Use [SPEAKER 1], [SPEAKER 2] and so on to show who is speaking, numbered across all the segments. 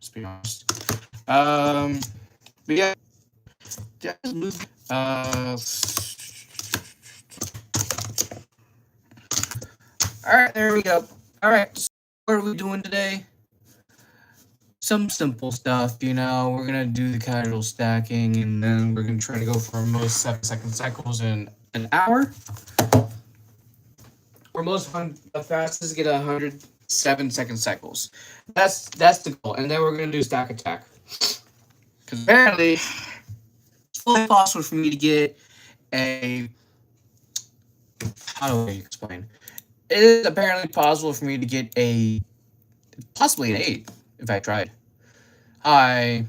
[SPEAKER 1] Let's be honest. But yeah, did I just lose? All right, there we go. All right, so what are we doing today? Some simple stuff, you know. We're gonna do the casual stacking, and then we're gonna try to go for most 7-second cycles in an hour. Or most fun, the fastest get 107-second cycles. That's the goal, and then we're gonna do stack attack. Because apparently, it's fully possible for me to get a. How do I explain? It is apparently possible for me to get a possibly an 8 if I tried. I'm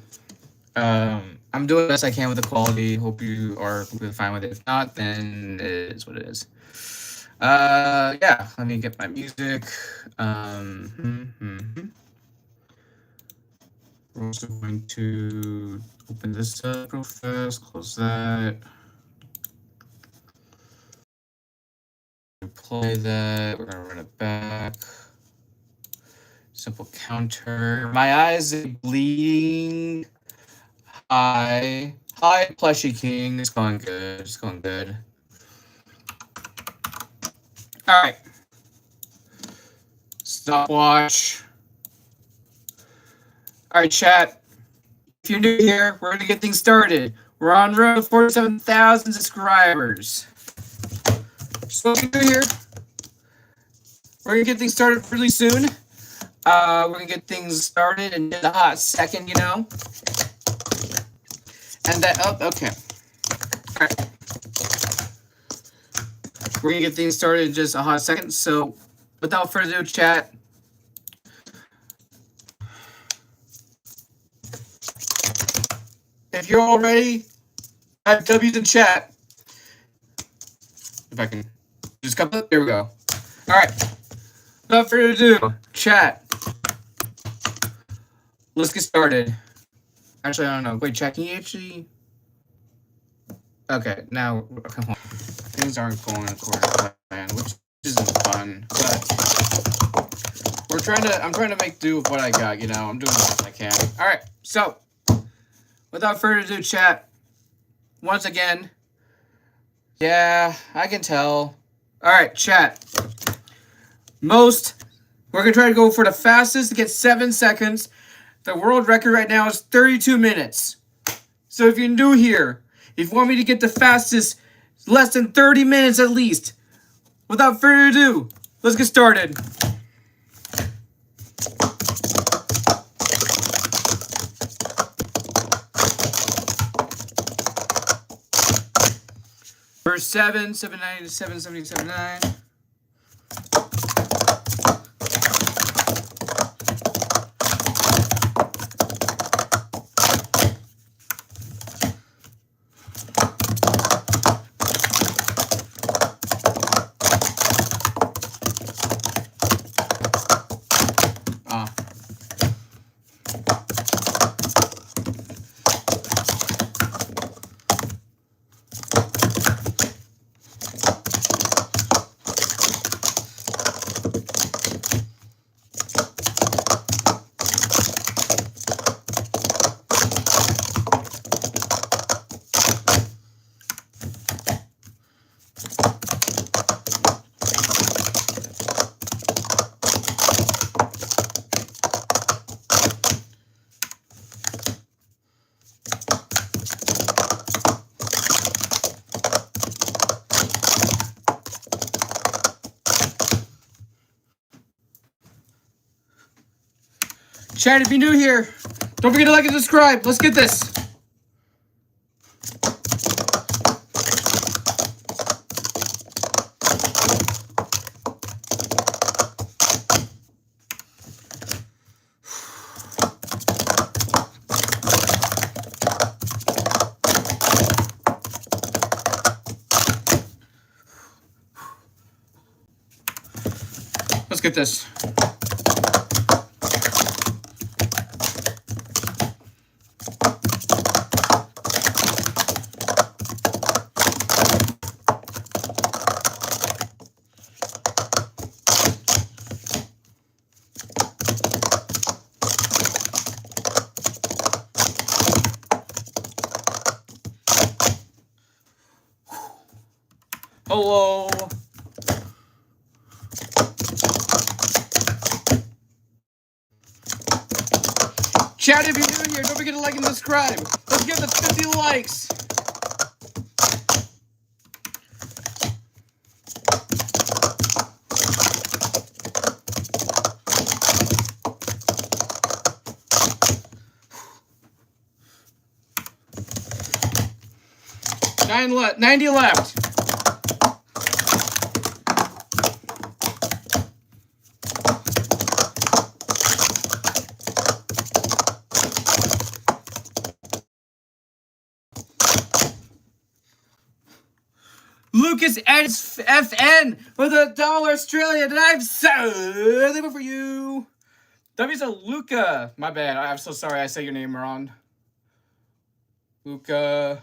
[SPEAKER 1] doing the best I can with the quality. Hope you are completely fine with it. If not, then it is what it is. Yeah, let me get my music. We're also going to open this up real fast, close that. Play that, we're gonna run it back. Simple counter. My eyes are bleeding. Hi, Plushy King. It's going good. It's going good. All right. Stopwatch. All right, chat. If you're new here, we're gonna get things started. We're on road to 47,000 subscribers. So if you're new here, we're gonna get things started really soon. We're gonna get things started in a hot second, you know. And that, oh, okay. All right. We're gonna get things started in just a hot second. So, without further ado, chat. If you're all ready, type W's in chat. If I can just come up, there we go. All right. Without further ado, chat. Let's get started. Actually, I don't know. Wait, chat, can you actually? Okay, now come on. Things aren't going according to plan, which isn't fun. But I'm trying to make do with what I got. You know, I'm doing the best I can. All right. So, without further ado, chat. Once again. Yeah, I can tell. All right, chat. We're gonna try to go for the fastest to get 7 seconds. The world record right now is 32 minutes. So if you're new here, if you want me to get the fastest, less than 30 minutes at least. Without further ado, let's get started. Verse 7, 790 to 770, 79. Chat, if you're new here, don't forget to like and subscribe. Let's get this. Let's get this. Hello. Chat, if you're new here, don't forget to like and subscribe. Let's get the 50 likes. 90 left. Lucas FN with $1 Australian, and I'm so thankful for you. W's a Luca. My bad. I'm so sorry I say your name wrong. Luca.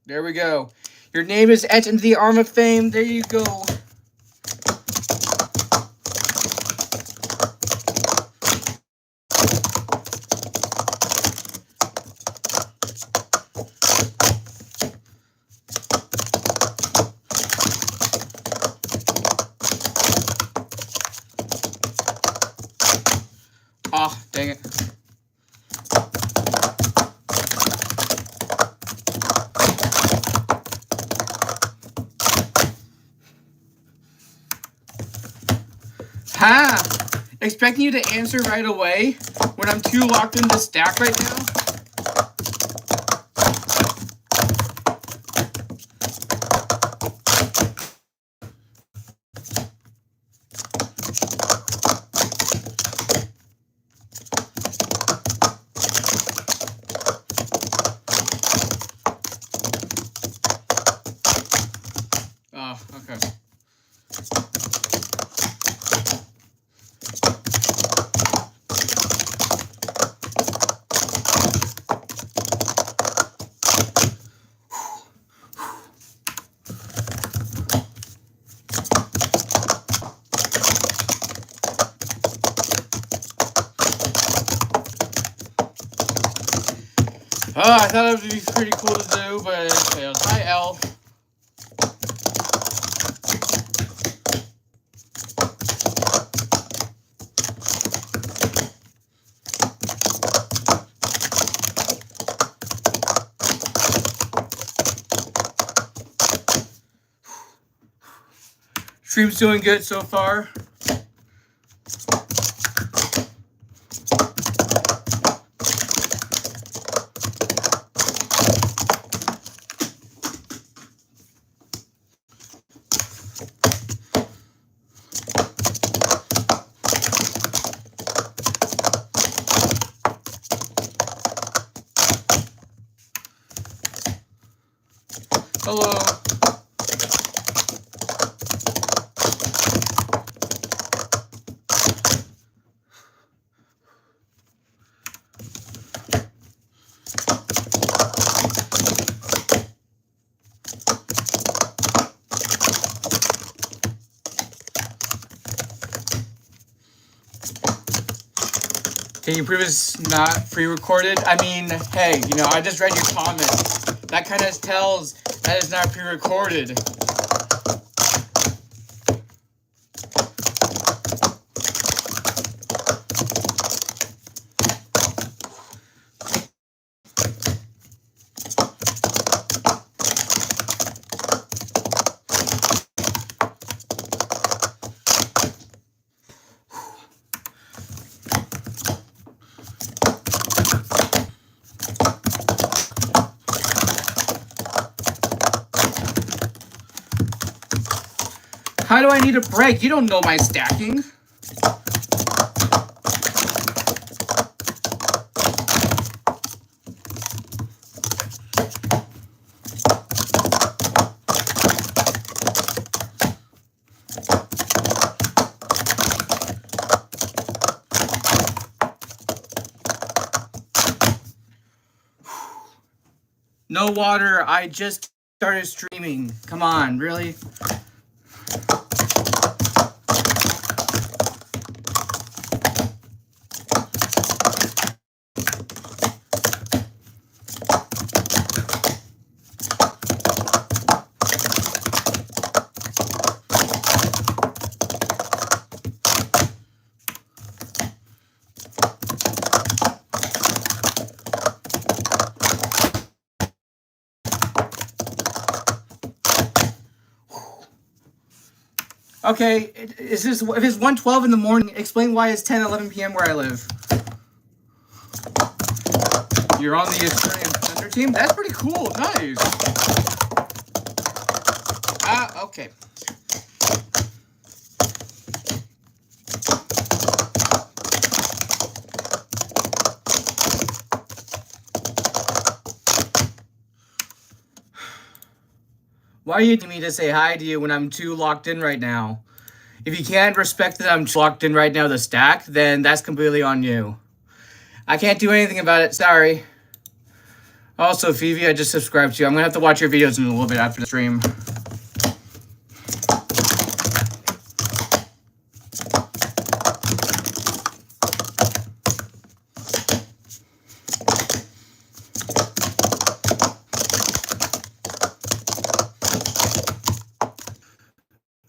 [SPEAKER 1] There we go. Your name is etched into the Arm of Fame. There you go. Oh, dang it. Ha! Expecting you to answer right away when I'm too locked into stack right now? Oh, okay. I thought it would be pretty cool to do, but it failed. Hi, L. Stream's doing good so far. Hello. Can you prove it's not pre-recorded? I mean, hey, you know, I just read your comments. That kind of tells that it's not pre-recorded. How do I need a break? You don't know my stacking. No water. I just started streaming. Come on, really? Okay, is this if it's 1:12 in the morning? Explain why it's 10:11 p.m. where I live. You're on the Australian Thunder team. That's pretty cool. Nice. Okay. Why are you asking me to say hi to you when I'm too locked in right now? If you can't respect that I'm locked in right now, the stack, then that's completely on you. I can't do anything about it. Sorry. Also, Phoebe, I just subscribed to you. I'm gonna have to watch your videos in a little bit after the stream.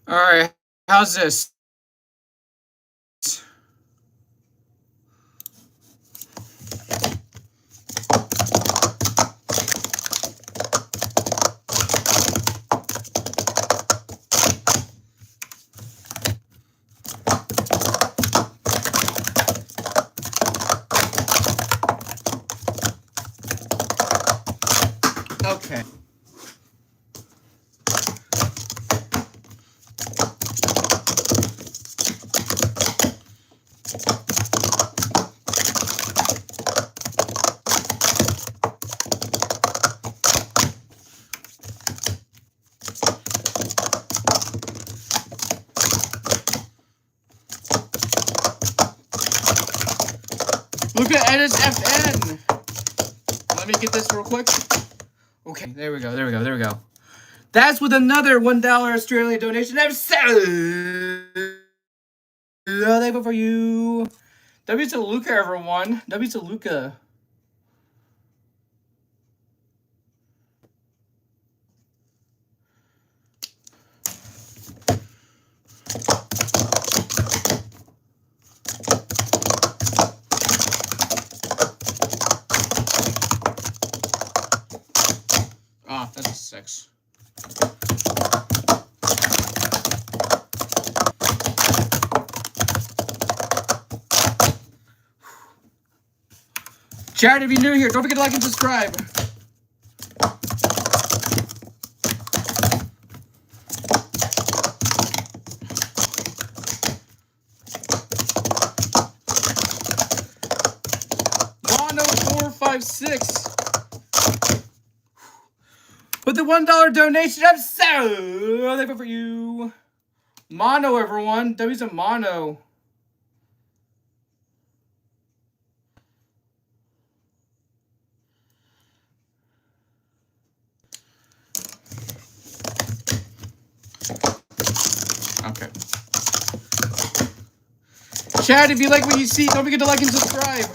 [SPEAKER 1] All right, how's this? Okay. Look at Edis FN. Let me get this real quick. Okay, there we go. There we go. There we go. That's with another $1 Australian donation. I'm so thankful for you. W to Luca, everyone. W to Luca. Ah, that's a 6. Chat, if you're new here, don't forget to like and subscribe. Mono 456. With the $1 donation, I'm so thankful for you. Mono, everyone. W's a mono. Okay. Chat, if you like what you see, don't forget to like and subscribe.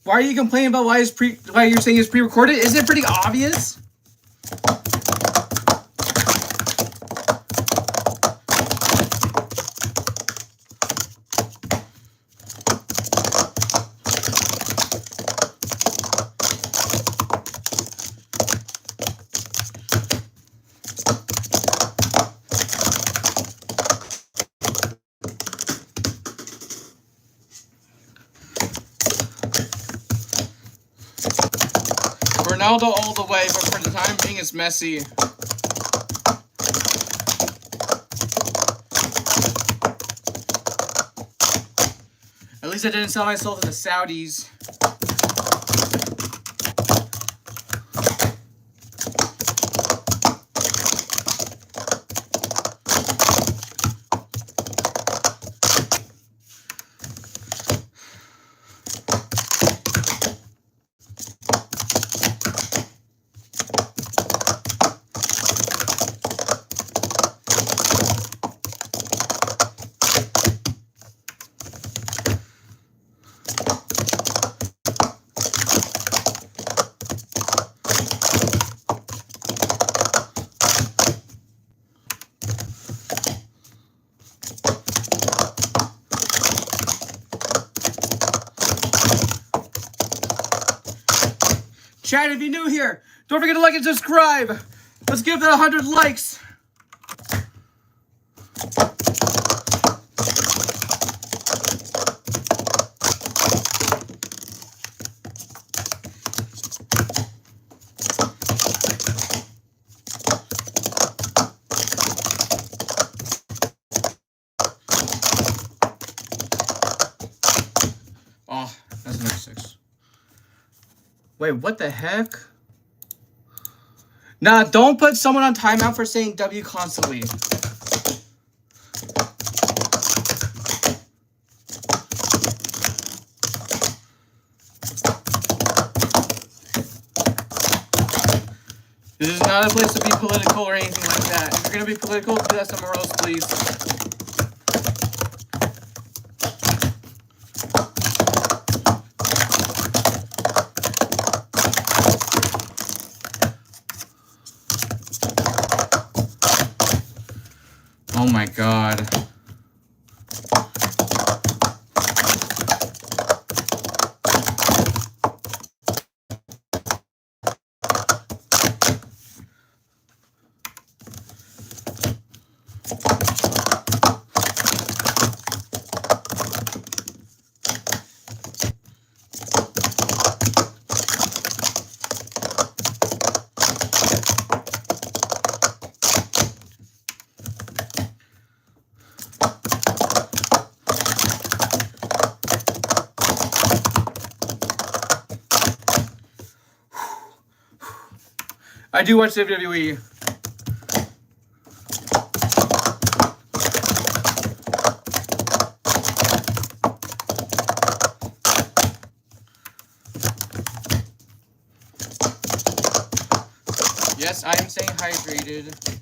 [SPEAKER 1] Why are you complaining about why you're saying it's pre-recorded? Isn't it pretty obvious? Ronaldo all the way, but for the time being, it's Messi. At least I didn't sell my soul to the Saudis. Chat, if you're new here, don't forget to like and subscribe. Let's give that 100 likes. Oh, that's another 6. Wait, what the heck? Nah, don't put someone on timeout for saying W constantly. This is not a place to be political or anything like that. If you're gonna be political, do that somewhere else, please. Oh my god. I do watch WWE. Yes, I am staying hydrated.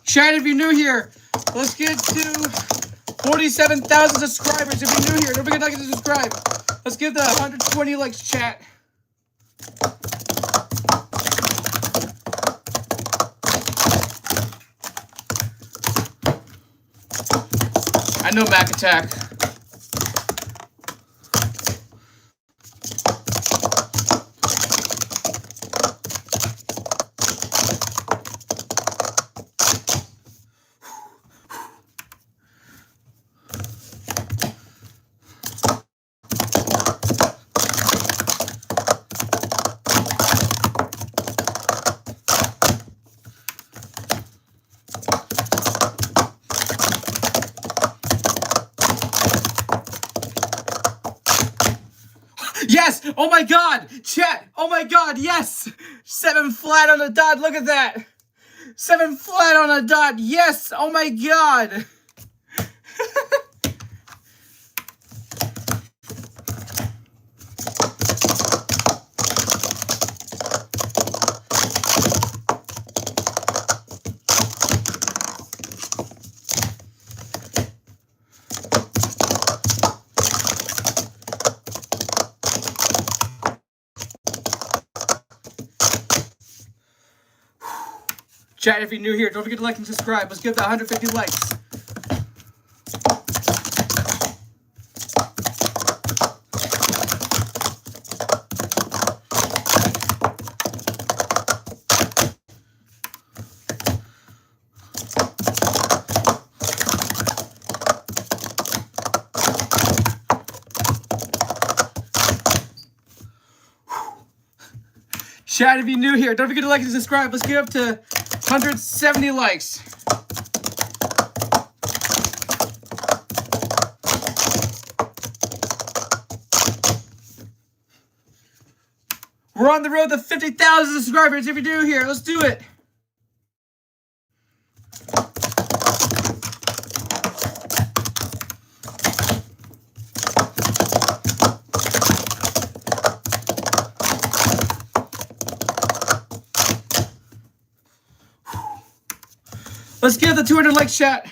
[SPEAKER 1] Chat, if you're new here, let's get to 47,000 subscribers. If you're new here, don't forget to like and subscribe. Let's give the 120 likes, chat. I know Mac Attack. Yes! Oh my god! Chat! Oh my god, yes! 7 flat on the dot, look at that! 7 flat on a dot, yes! Oh my god! Chat, if you're new here, don't forget to like and subscribe. Let's give that 150 likes. Chat, if you're new here, don't forget to like and subscribe. Let's get up to 170 likes. We're on the road to 50,000 subscribers. If you're new here, let's do it. Let's get the 200 likes, chat.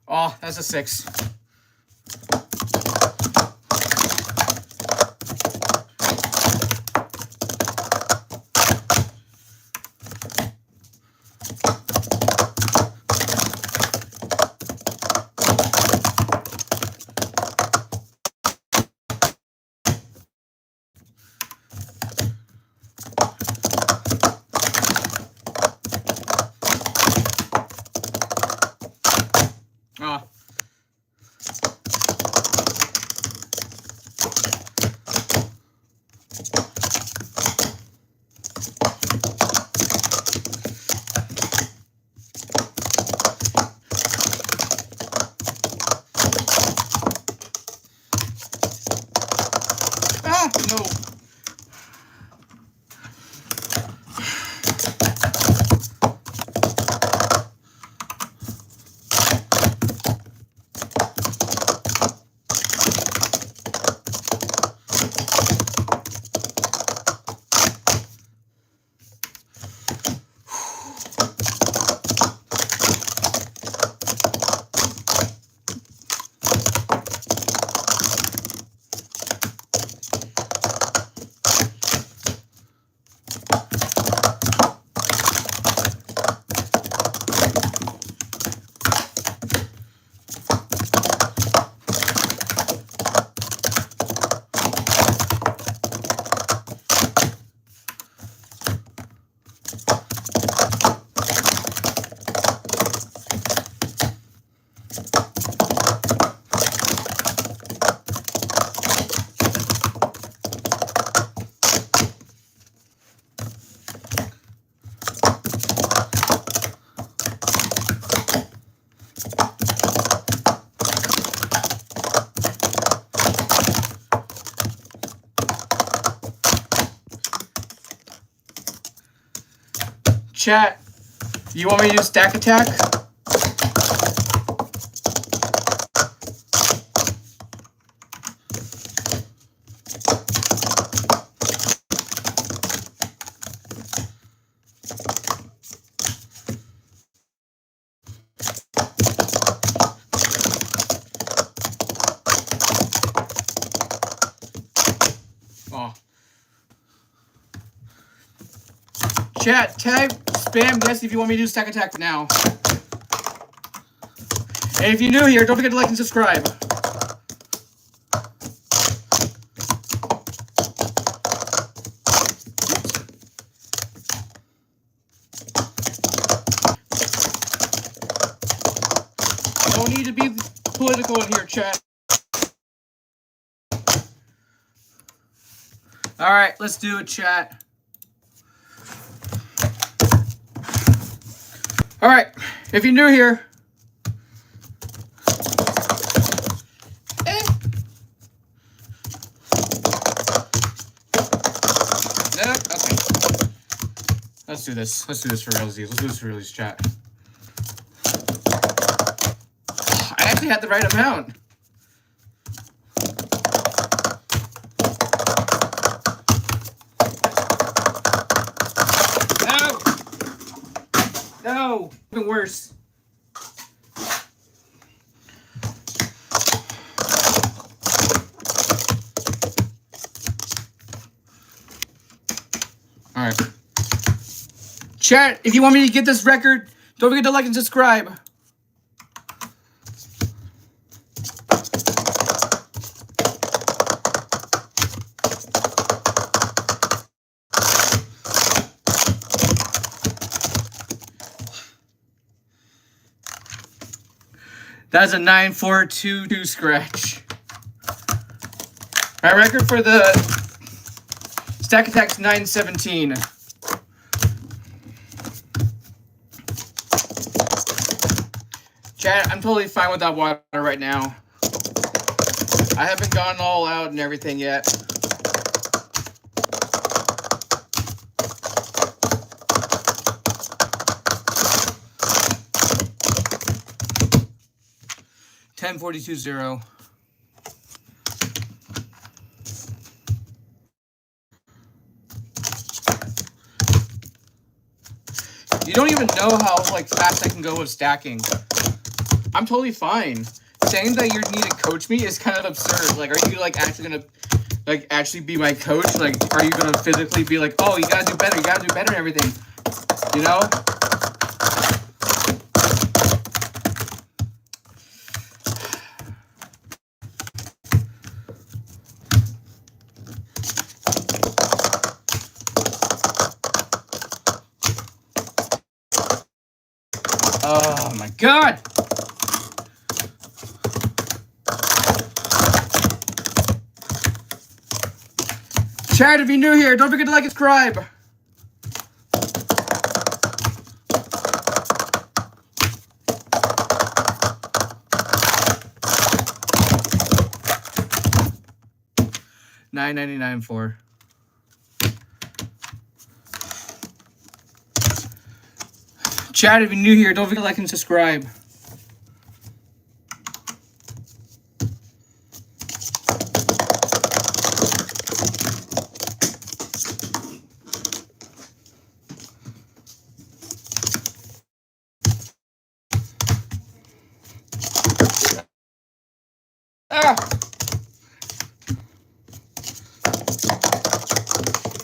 [SPEAKER 1] Oh, that's a 6. Oh. Ah, no. Chat, you want me to do stack attack? Oh. Chat, type spam yes if you want me to do stack attack now. And if you're new here, don't forget to like and subscribe. No need to be political in here, chat. Alright, let's do it, chat. Alright, if you're new here, no, okay. Let's do this. Let's do this for realsies. Let's do this for realsies, chat. I actually had the right amount. No, even worse. All right. Chat, if you want me to get this record, don't forget to like and subscribe. That's a 9422 scratch. My record for the stack attack's 917. Chat, I'm totally fine with that water right now. I haven't gone all out and everything yet. $10.42.0. You don't even know how like fast I can go with stacking. I'm totally fine. Saying that you need to coach me is kind of absurd. Like, are you like actually gonna like actually be my coach? Like, are you gonna physically be like, oh, you gotta do better, and everything? You know? Oh my god! Chat, if you're new here, don't forget to like and subscribe. $9.99 for. Chat, if you're new here, don't forget to like and subscribe.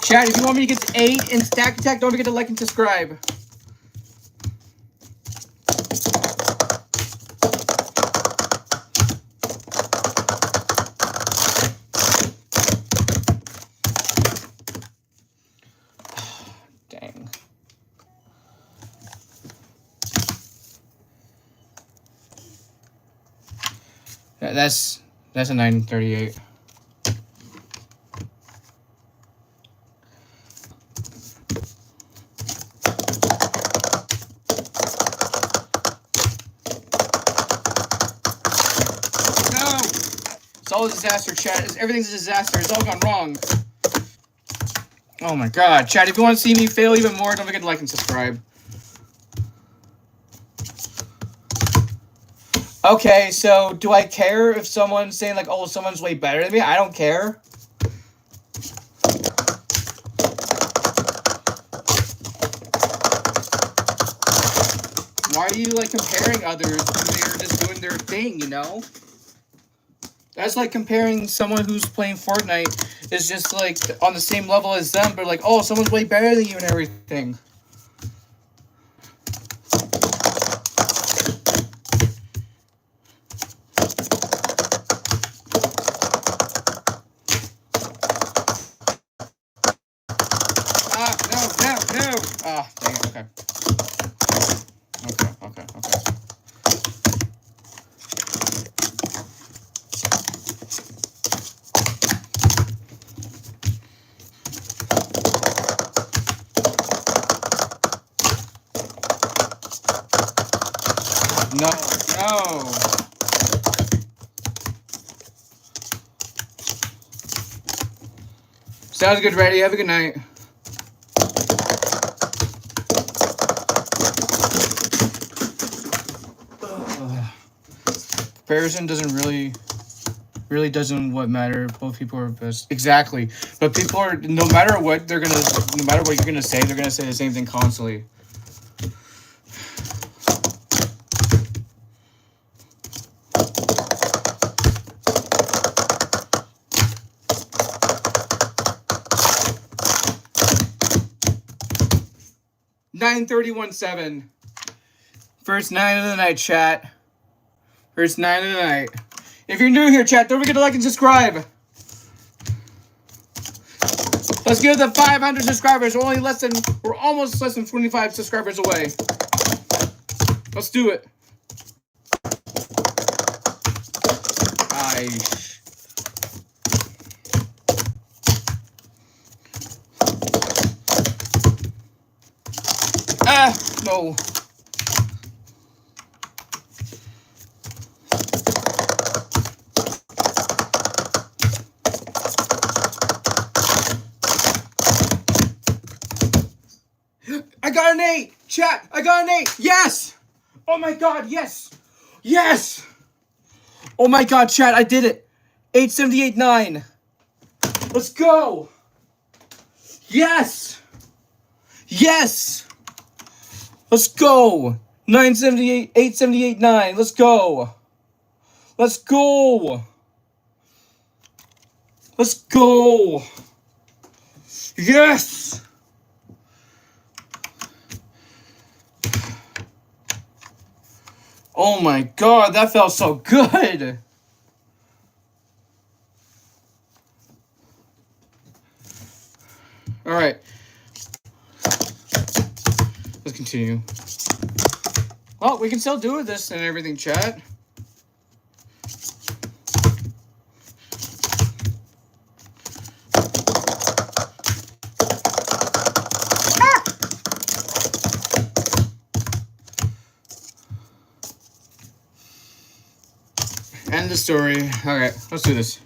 [SPEAKER 1] Chat, if you want me to get to 8 in stack attack, don't forget to like and subscribe. Dang. That's a 938. It's all a disaster, chat. Everything's a disaster. It's all gone wrong. Oh my god. Chat, if you want to see me fail even more, don't forget to like and subscribe. Okay, so do I care if someone's saying like, oh, someone's way better than me? I don't care. Why are you like comparing others when they're just doing their thing, you know? That's like comparing someone who's playing Fortnite is just like on the same level as them, but like, oh, someone's way better than you and everything. No. Ah, dang it, okay. Okay. No. Sounds good, Reddy. Have a good night. Comparison doesn't really doesn't what matter. Both people are best. Exactly. But people are, no matter what you're gonna say, they're gonna say the same thing constantly. $9.31.7. First 9 of the night, chat. First 9 of the night. If you're new here, chat, don't forget to like and subscribe. Let's get to 500 subscribers. We're almost less than 25 subscribers away. Let's do it. gosh. Ah, no. I got an 8! Chat, I got an 8! Yes! Oh my god, yes! Yes! Oh my god, chat, I did it! 878.9. Let's go! Yes! Yes! Let's go! 978, 878.9. Let's go! Let's go! Let's go! Yes! Oh my god, that felt so good! Alright. Let's continue. Well, we can still do this and everything, chat. End the story. Alright, let's do this.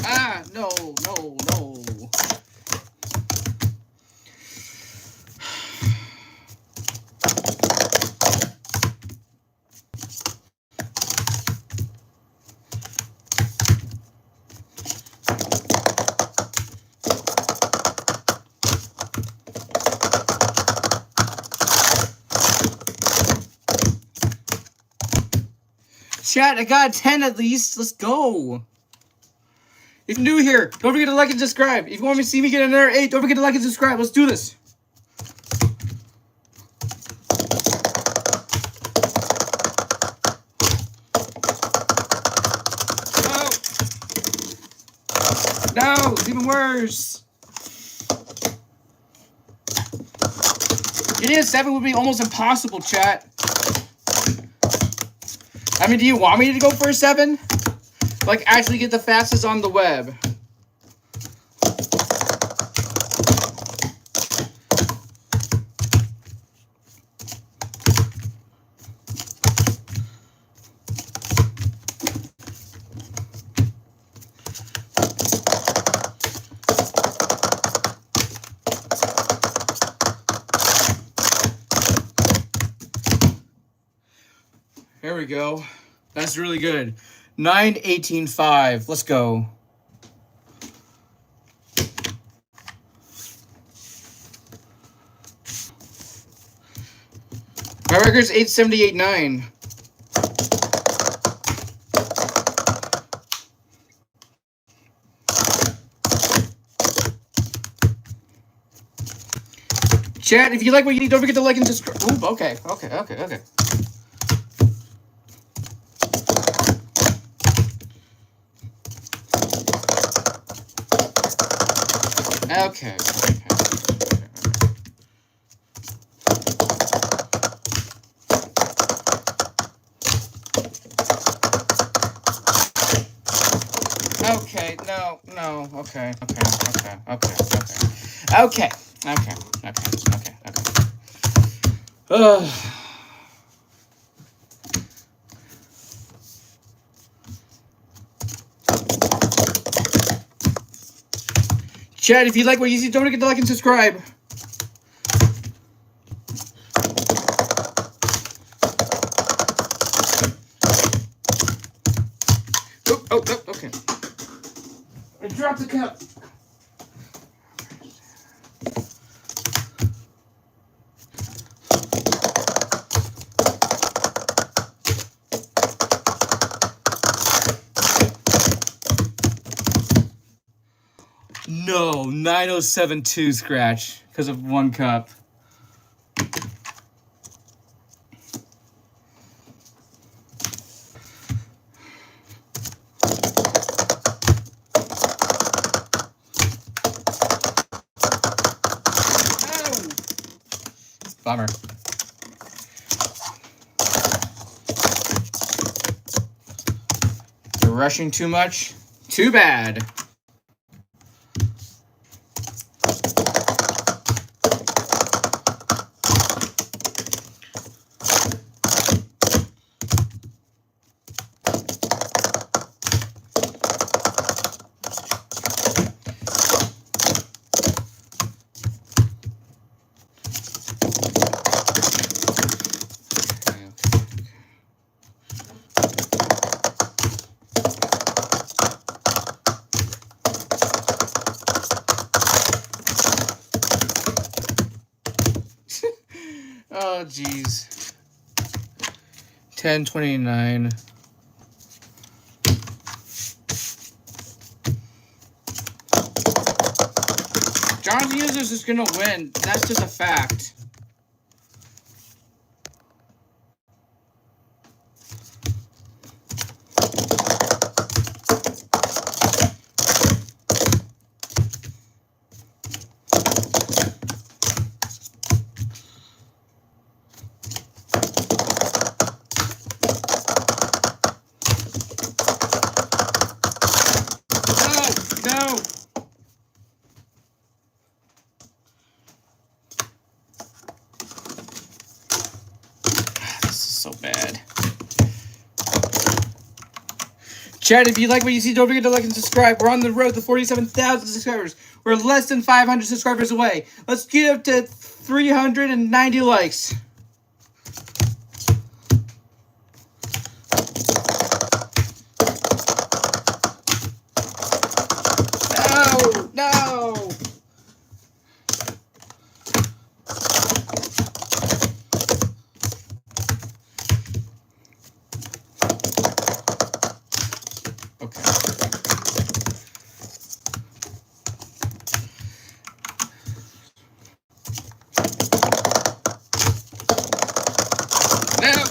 [SPEAKER 1] Ah, no, no, no. Chat, I got a 10 at least. Let's go. If you're new here, don't forget to like and subscribe. If you want me to see me get another 8, don't forget to like and subscribe. Let's do this. No, it's even worse. Getting a 7 would be almost impossible, chat. I mean, do you want me to go for a 7? Like, actually get the fastest on the web. There we go. That's really good. 918.5. Let's go. My record's 878.9. Chat, if you like what you need, don't forget to like and subscribe. Ooh, okay. Okay. Okay, no, okay. Chat, if you like what you see, don't forget to like and subscribe. Oh, okay. I dropped the cup. No, 9072 scratch because of 1 cup. Bummer. You're rushing too much? Too bad. Oh, jeez. 1029. Jonathan Users is gonna win. That's just a fact. No! This is so bad. Chat, if you like what you see, don't forget to like and subscribe. We're on the road to 47,000 subscribers. We're less than 500 subscribers away. Let's get up to 390 likes. No! Okay. No!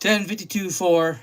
[SPEAKER 1] 1052-4.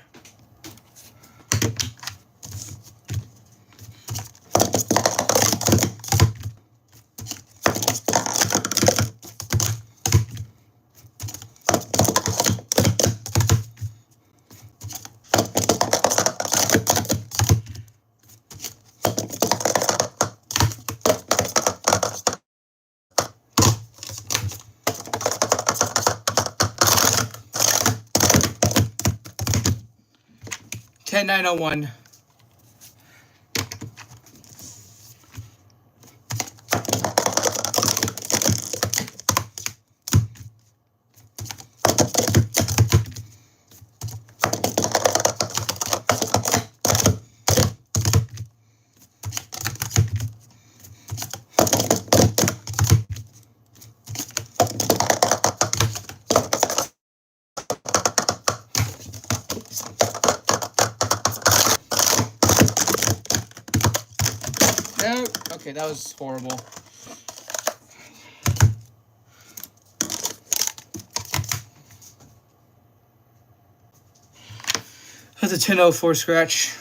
[SPEAKER 1] Ten 901. No. Okay, that was horrible. That's a 1004 scratch.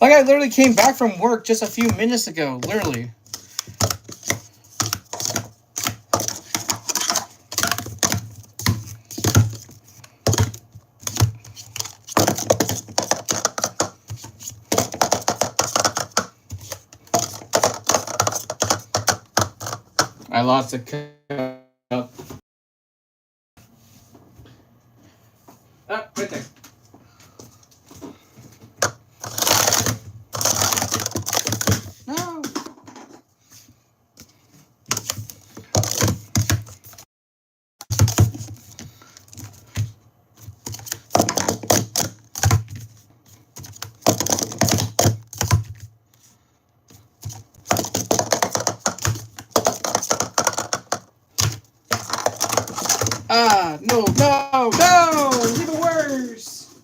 [SPEAKER 1] Like, I literally came back from work just a few minutes ago, literally. I lost a cup. Oh, right there. No. No, no, no! Even worse!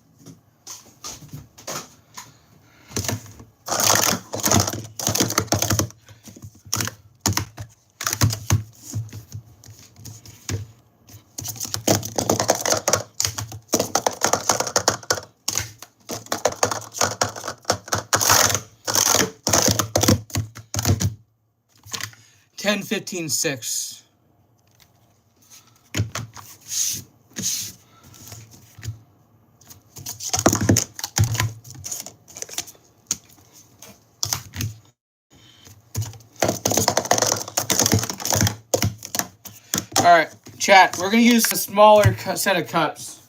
[SPEAKER 1] Ten, 15, 6. All right, chat. We're gonna use a smaller set of cups.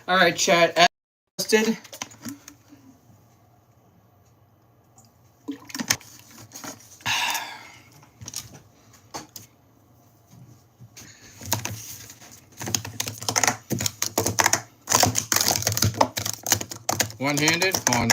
[SPEAKER 1] All right, chat. As listed. One-handed on.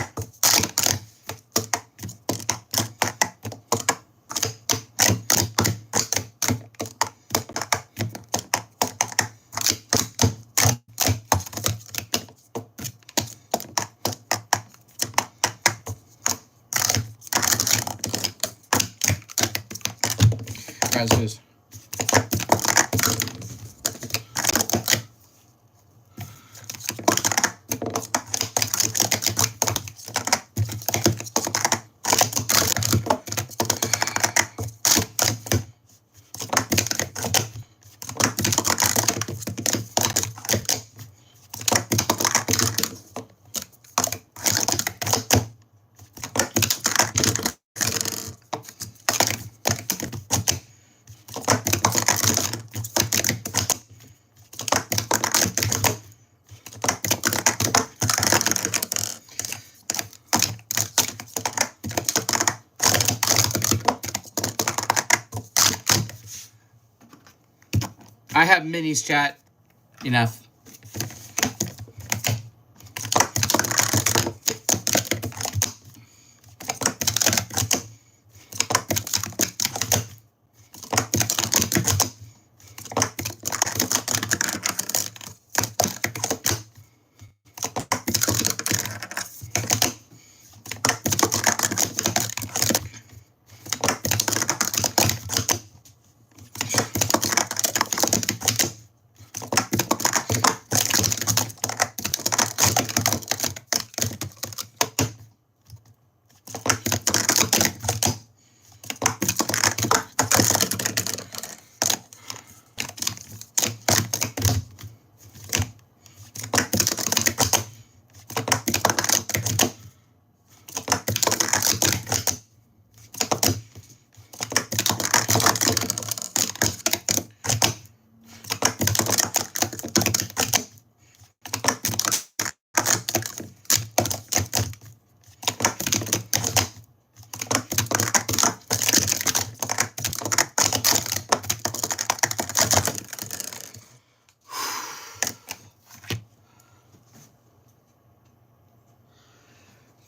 [SPEAKER 1] As is. I have minis, chat. Enough.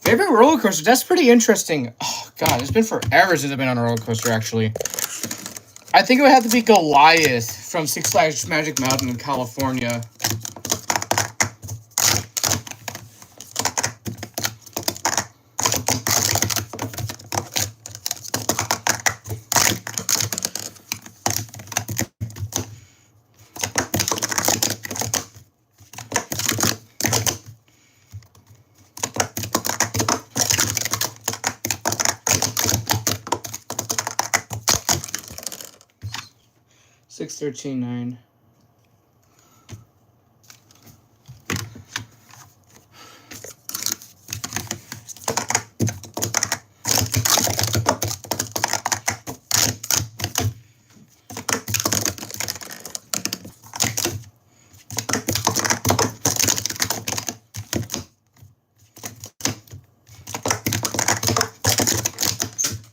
[SPEAKER 1] Favorite roller coaster? That's pretty interesting. Oh, God, it's been forever since I've been on a roller coaster, actually. I think it would have to be Goliath from Six Flags Magic Mountain in California. 6:13:09.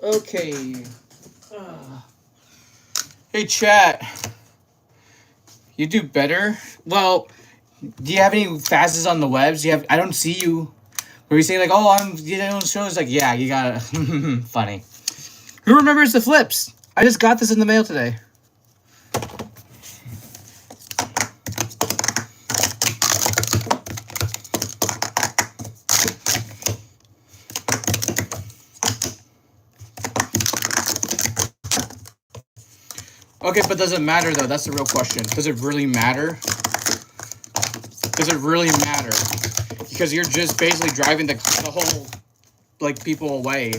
[SPEAKER 1] Okay. Hey, chat. You do better? Well, do you have any fastest on the webs? You have? I don't see you. Where you say like, oh, I'm getting on shows. Like, yeah, you got it. Funny. Who remembers the flips? I just got this in the mail today. Okay, but does it matter though? That's the real question. Does it really matter? Does it really matter? Because you're just basically driving the whole, like, people away.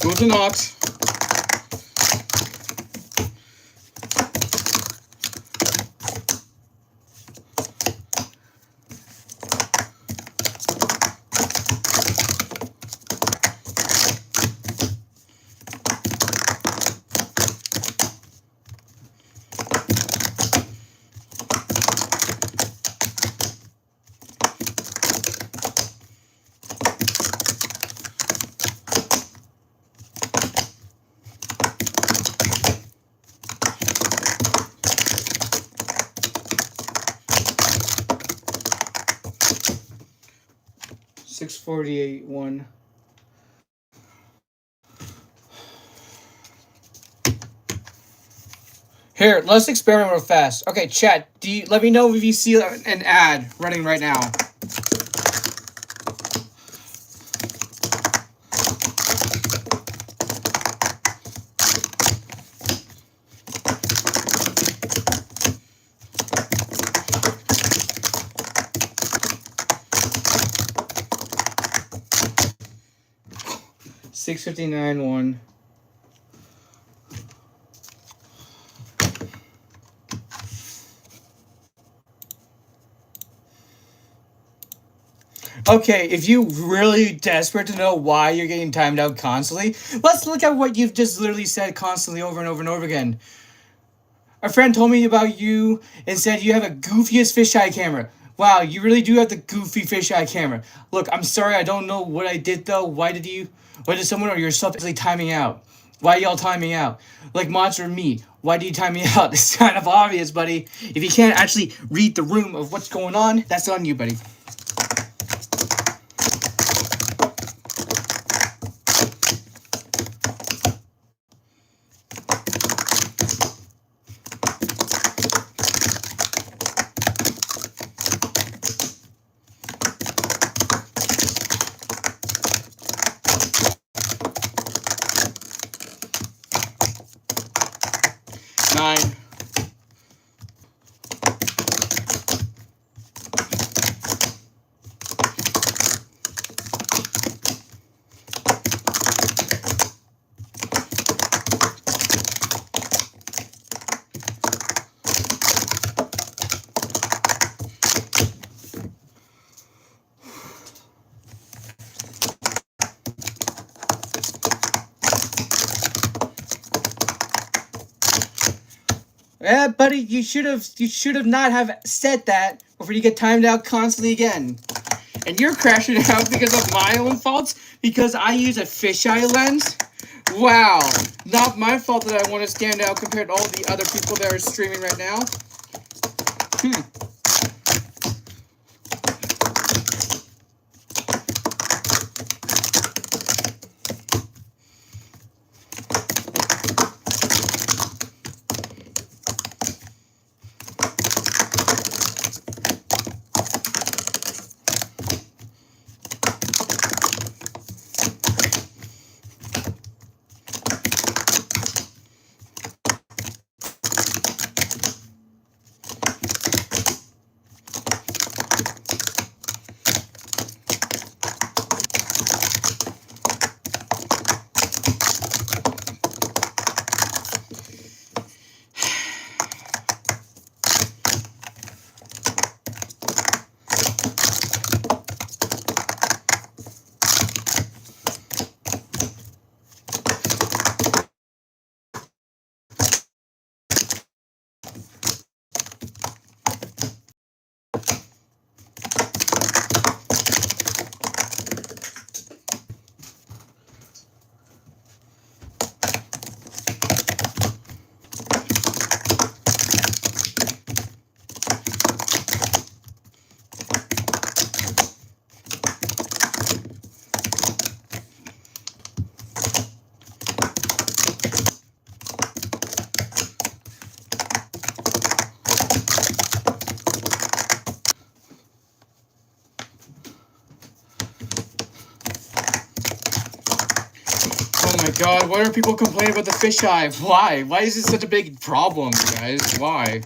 [SPEAKER 1] Go to Knox. $648.1. Here, let's experiment real fast. Okay, chat. Let me know if you see an ad running right now. $659.1. Okay, if you're really desperate to know why you're getting timed out constantly, let's look at what you've just literally said constantly over and over and over again. A friend told me about you and said you have a goofiest fisheye camera. Wow, you really do have the goofy fisheye camera. Look, I'm sorry, I don't know what I did though. Why did someone or yourself actually time me out? Why y'all time me out? Like Monster and me, why do you time me out? It's kind of obvious, buddy. If you can't actually read the room of what's going on, that's on you, buddy. Nine. Yeah, buddy, you should have not have said that before you get timed out constantly again. And you're crashing out because of my own faults because I use a fisheye lens. Wow. Not my fault that I want to stand out compared to all the other people that are streaming right now. Oh my god, why are people complaining about the fisheye? Why? Why is this such a big problem, guys? Why?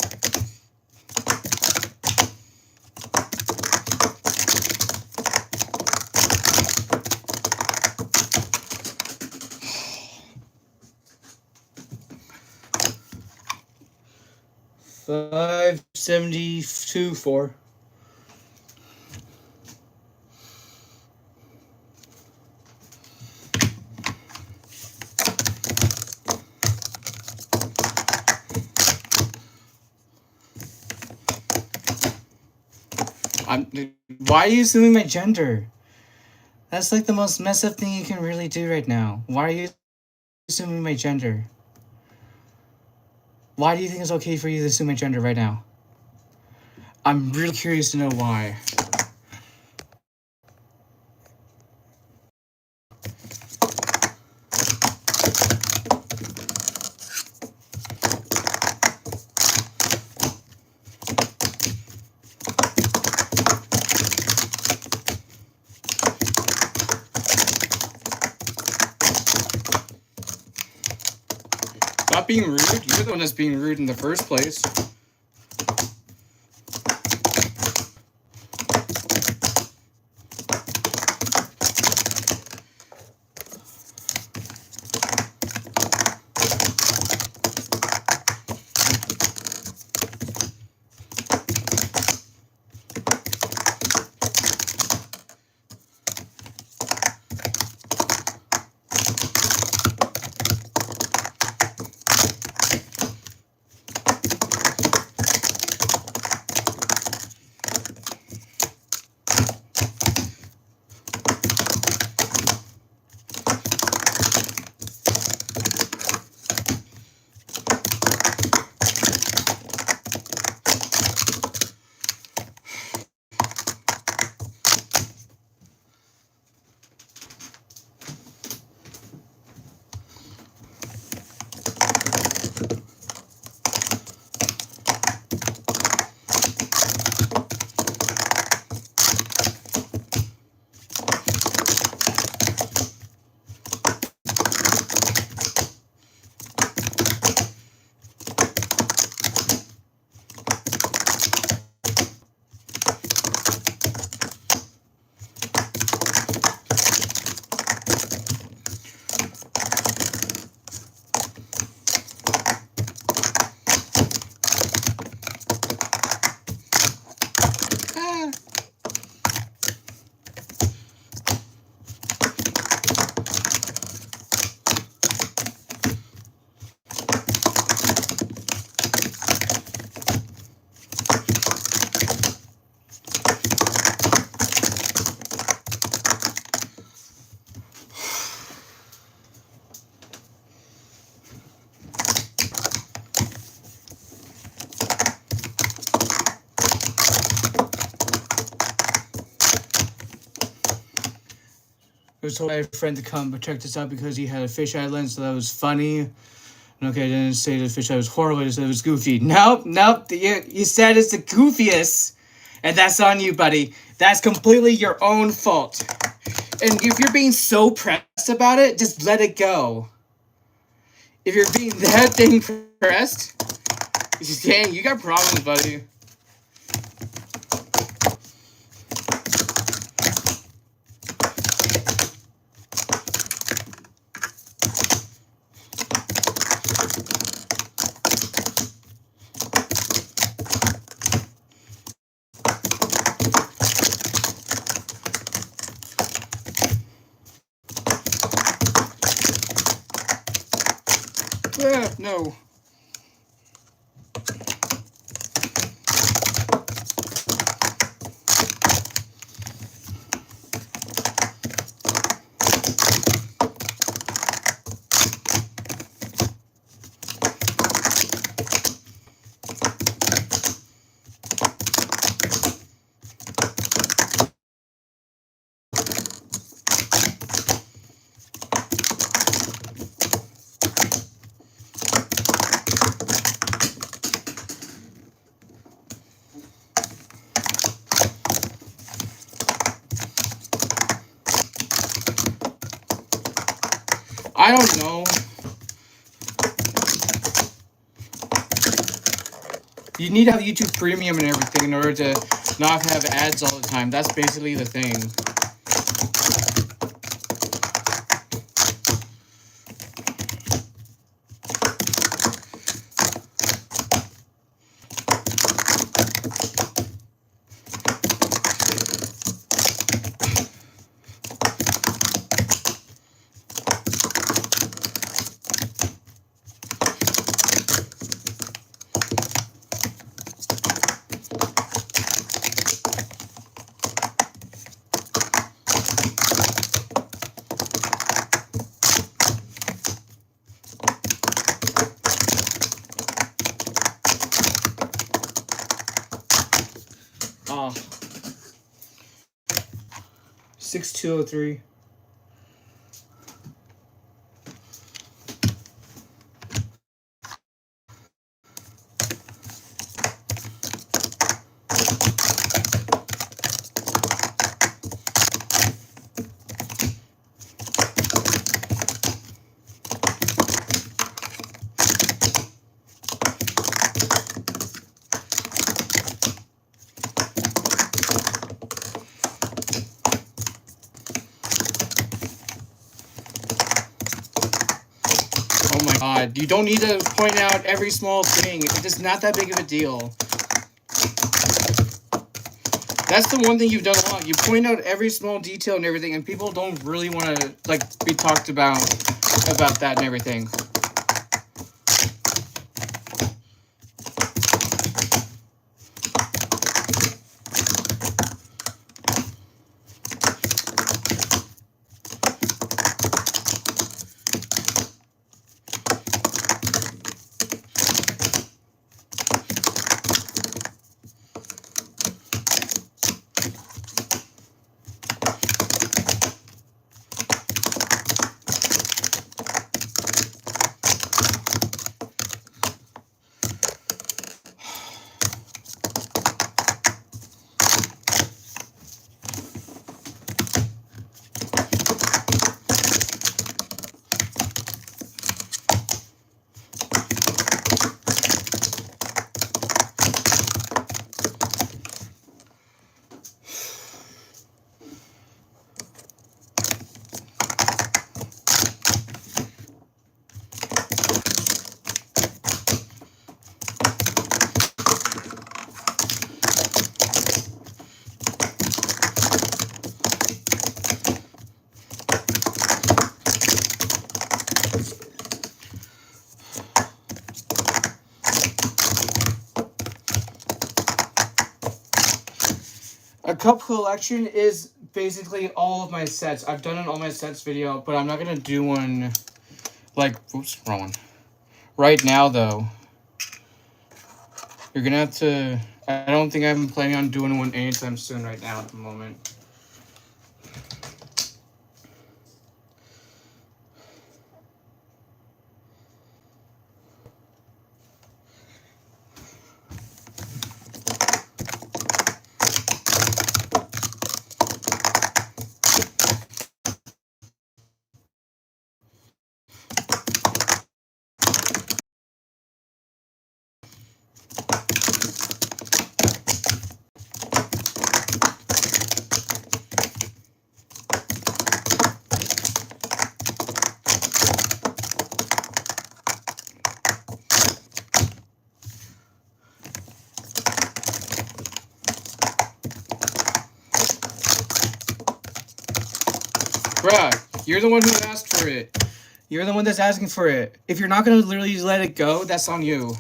[SPEAKER 1] $5.72 Why are you assuming my gender? That's like the most messed up thing you can really do right now. Why are you assuming my gender? Why do you think it's okay for you to assume my gender right now? I'm really curious to know why. Stop being rude. You're the one that's being rude in the first place. I was told by a friend to come but check this out because he had a fisheye lens, so that was funny. Okay, I didn't say the fisheye was horrible, I just said it was goofy. Nope, you said it's the goofiest. And that's on you, buddy. That's completely your own fault. And if you're being so pressed about it, just let it go. If you're being that thing pressed, dang, you got problems, buddy. No. I don't know. You need to have YouTube Premium and everything in order to not have ads all the time. That's basically the thing. Oh. 6203. Oh my god, you don't need to point out every small thing. It's not that big of a deal. That's the one thing you've done wrong. You point out every small detail and everything, and people don't really want to, like, be talked about that and everything. A cup collection is basically all of my sets. I've done an all my sets video, but I'm not gonna do one like, oops, wrong one. Right now though, you're gonna have to, I don't think I'm planning on doing one anytime soon right now at the moment. Bruh, you're the one who asked for it. You're the one that's asking for it. If you're not gonna literally just let it go, that's on you.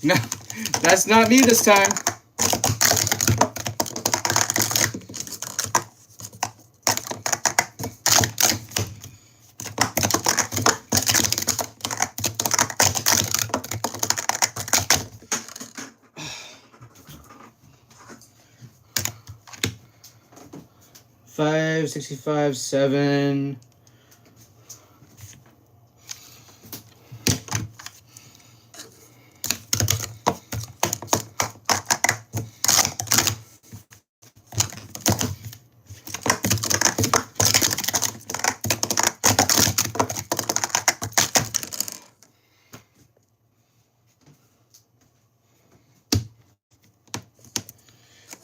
[SPEAKER 1] No, that's not me this time. $5.65, $7.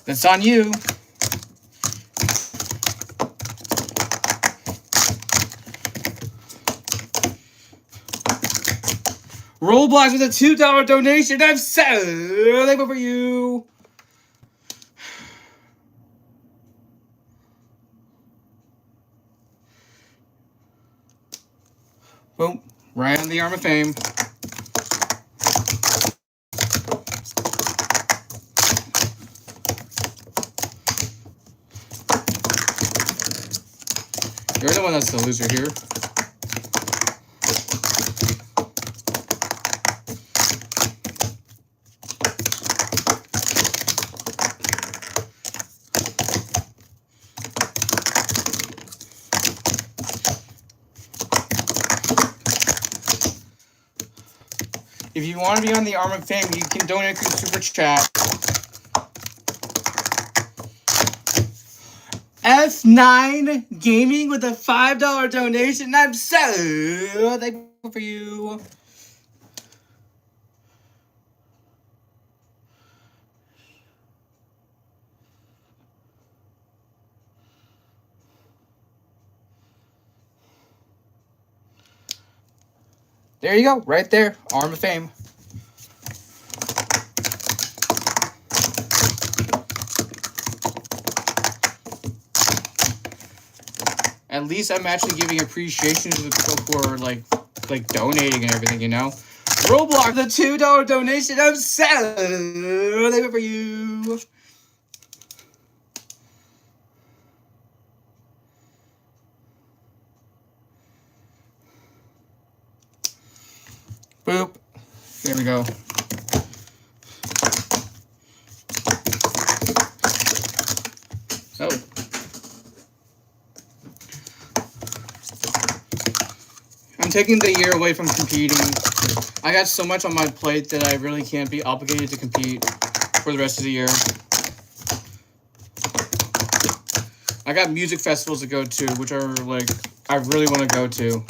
[SPEAKER 1] That's on you. Roblox with a $2 donation. I'm so thankful for you. Boom. Right on the arm of fame. You're the one that's the loser here. If you want to be on the Arm of Fame, you can donate through Super Chat. F9 Gaming with a $5 donation. I'm so thankful for you. There you go, right there, Arm of Fame. At least I'm actually giving appreciation to the people who are like donating and everything, you know. Roblox, the $2 donation. I'm so thankful for you. Boop. There we go. So. I'm taking the year away from competing. I got so much on my plate that I really can't be obligated to compete for the rest of the year. I got music festivals to go to, which are like, I really want to go to.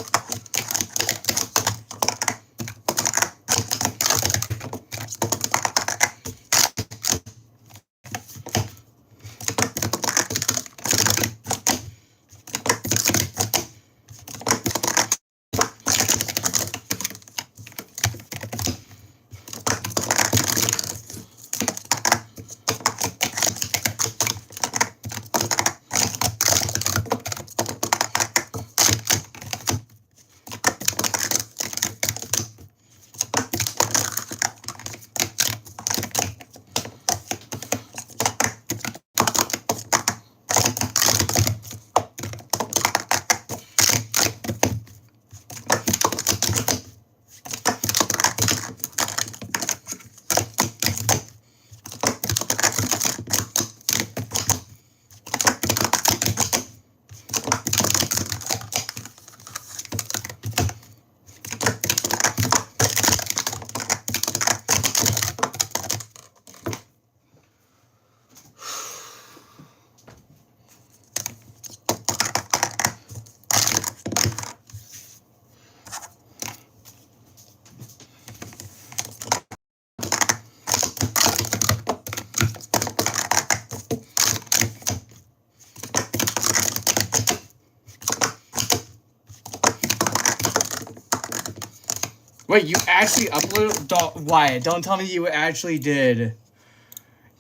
[SPEAKER 1] Wait, you actually uploaded? Wyatt, don't tell me you actually did.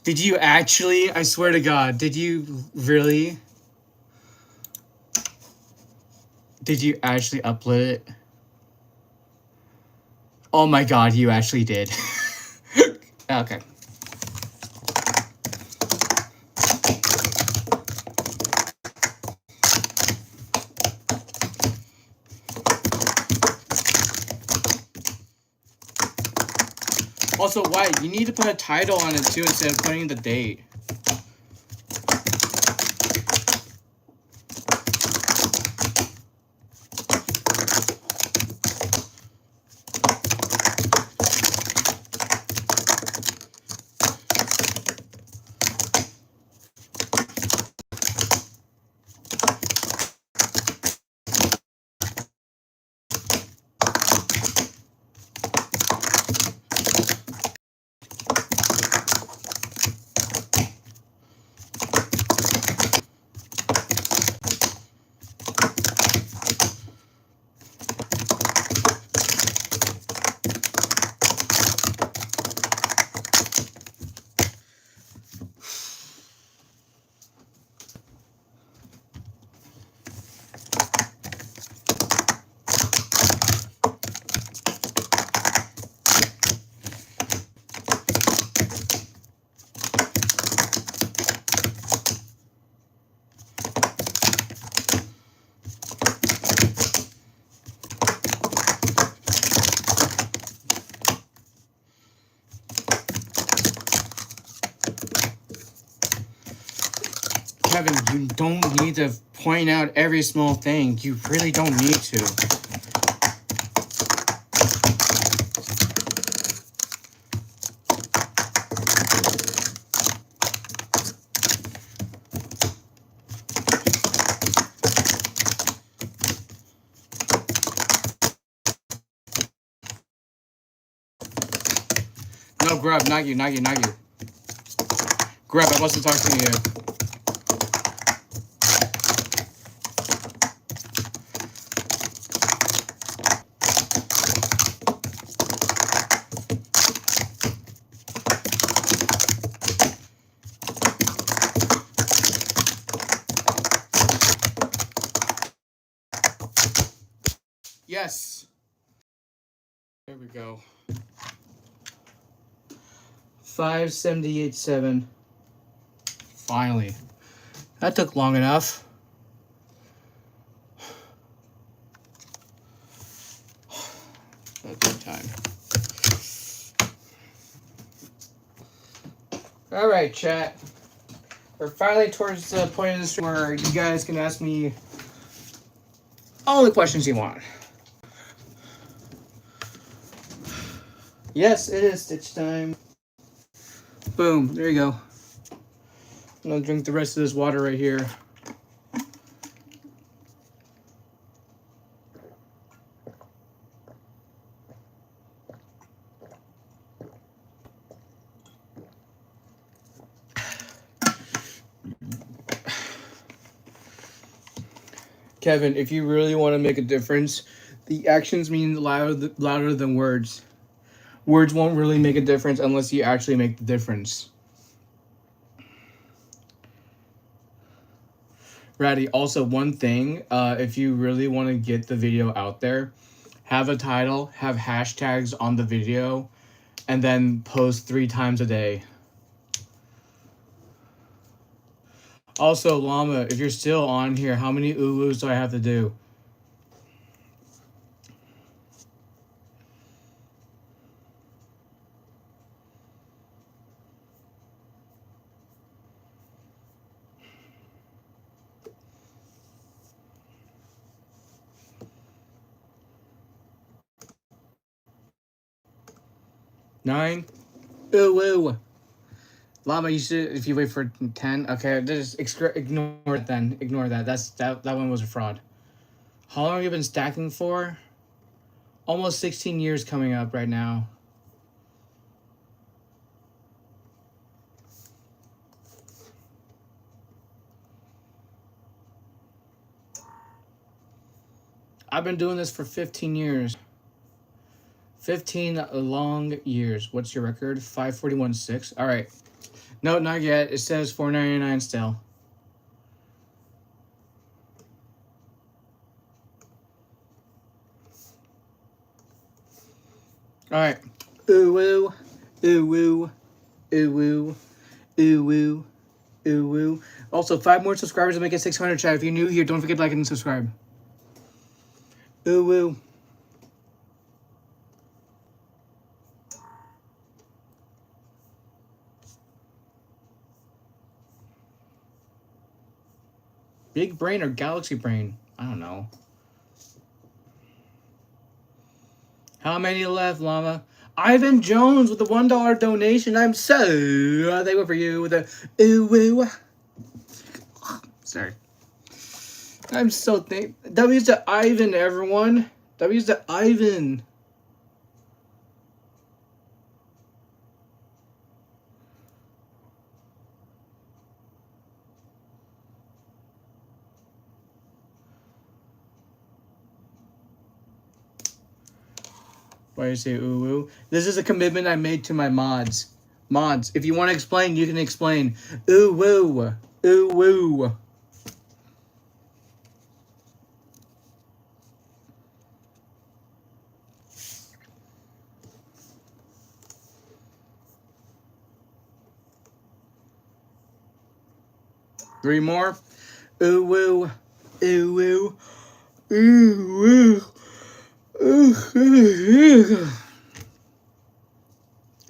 [SPEAKER 1] Did you actually? I swear to God, did you really? Did you actually upload it? Oh my God, you actually did. Okay. Also, Wyatt, you need to put a title on it too instead of putting the date. Kevin, you don't need to point out every small thing. You really don't need to. No, Grub, not you, not you, not you. Grub, I wasn't talking to you. Yes. There we go. 578.7. Finally. That took long enough. That took time. Alright, chat. We're finally towards the point of the stream where you guys can ask me all the questions you want. Yes, it is stitch time. Boom, there you go. I'm gonna drink the rest of this water right here. Kevin, if you really want to make a difference, the actions mean louder than words. Words won't really make a difference unless you actually make the difference. Ratty, also one thing, if you really want to get the video out there, have a title, have hashtags on the video, and then post 3 times a day. Also, Llama, if you're still on here, how many uwus do I have to do? Nine? Ooh. Llama, you should, if you wait for 10. Okay, just ignore it then. Ignore that. That one was a fraud. How long have you been stacking for? Almost 16 years coming up right now. I've been doing this for 15 years. 15 long years. What's your record? 541.6. All right. No, not yet. It says 499 still. All right. Ooh woo, ooh woo, ooh woo, ooh woo, ooh woo. Also, 5 more subscribers to make it 600. Chat. If you're new here, don't forget to like and subscribe. Ooh woo. Big brain or galaxy brain? I don't know. How many left, Llama? Ivan Jones with the $1 donation. I'm so thankful for you with a ooh woo. Sorry. I'm so thankful. W's to Ivan, everyone. W's to Ivan. Why do you say ooh woo? This is a commitment I made to my mods. Mods, if you want to explain, you can explain. Ooh woo. Ooh woo. Three more. Ooh woo. Ooh woo. Ooh woo. Ooh.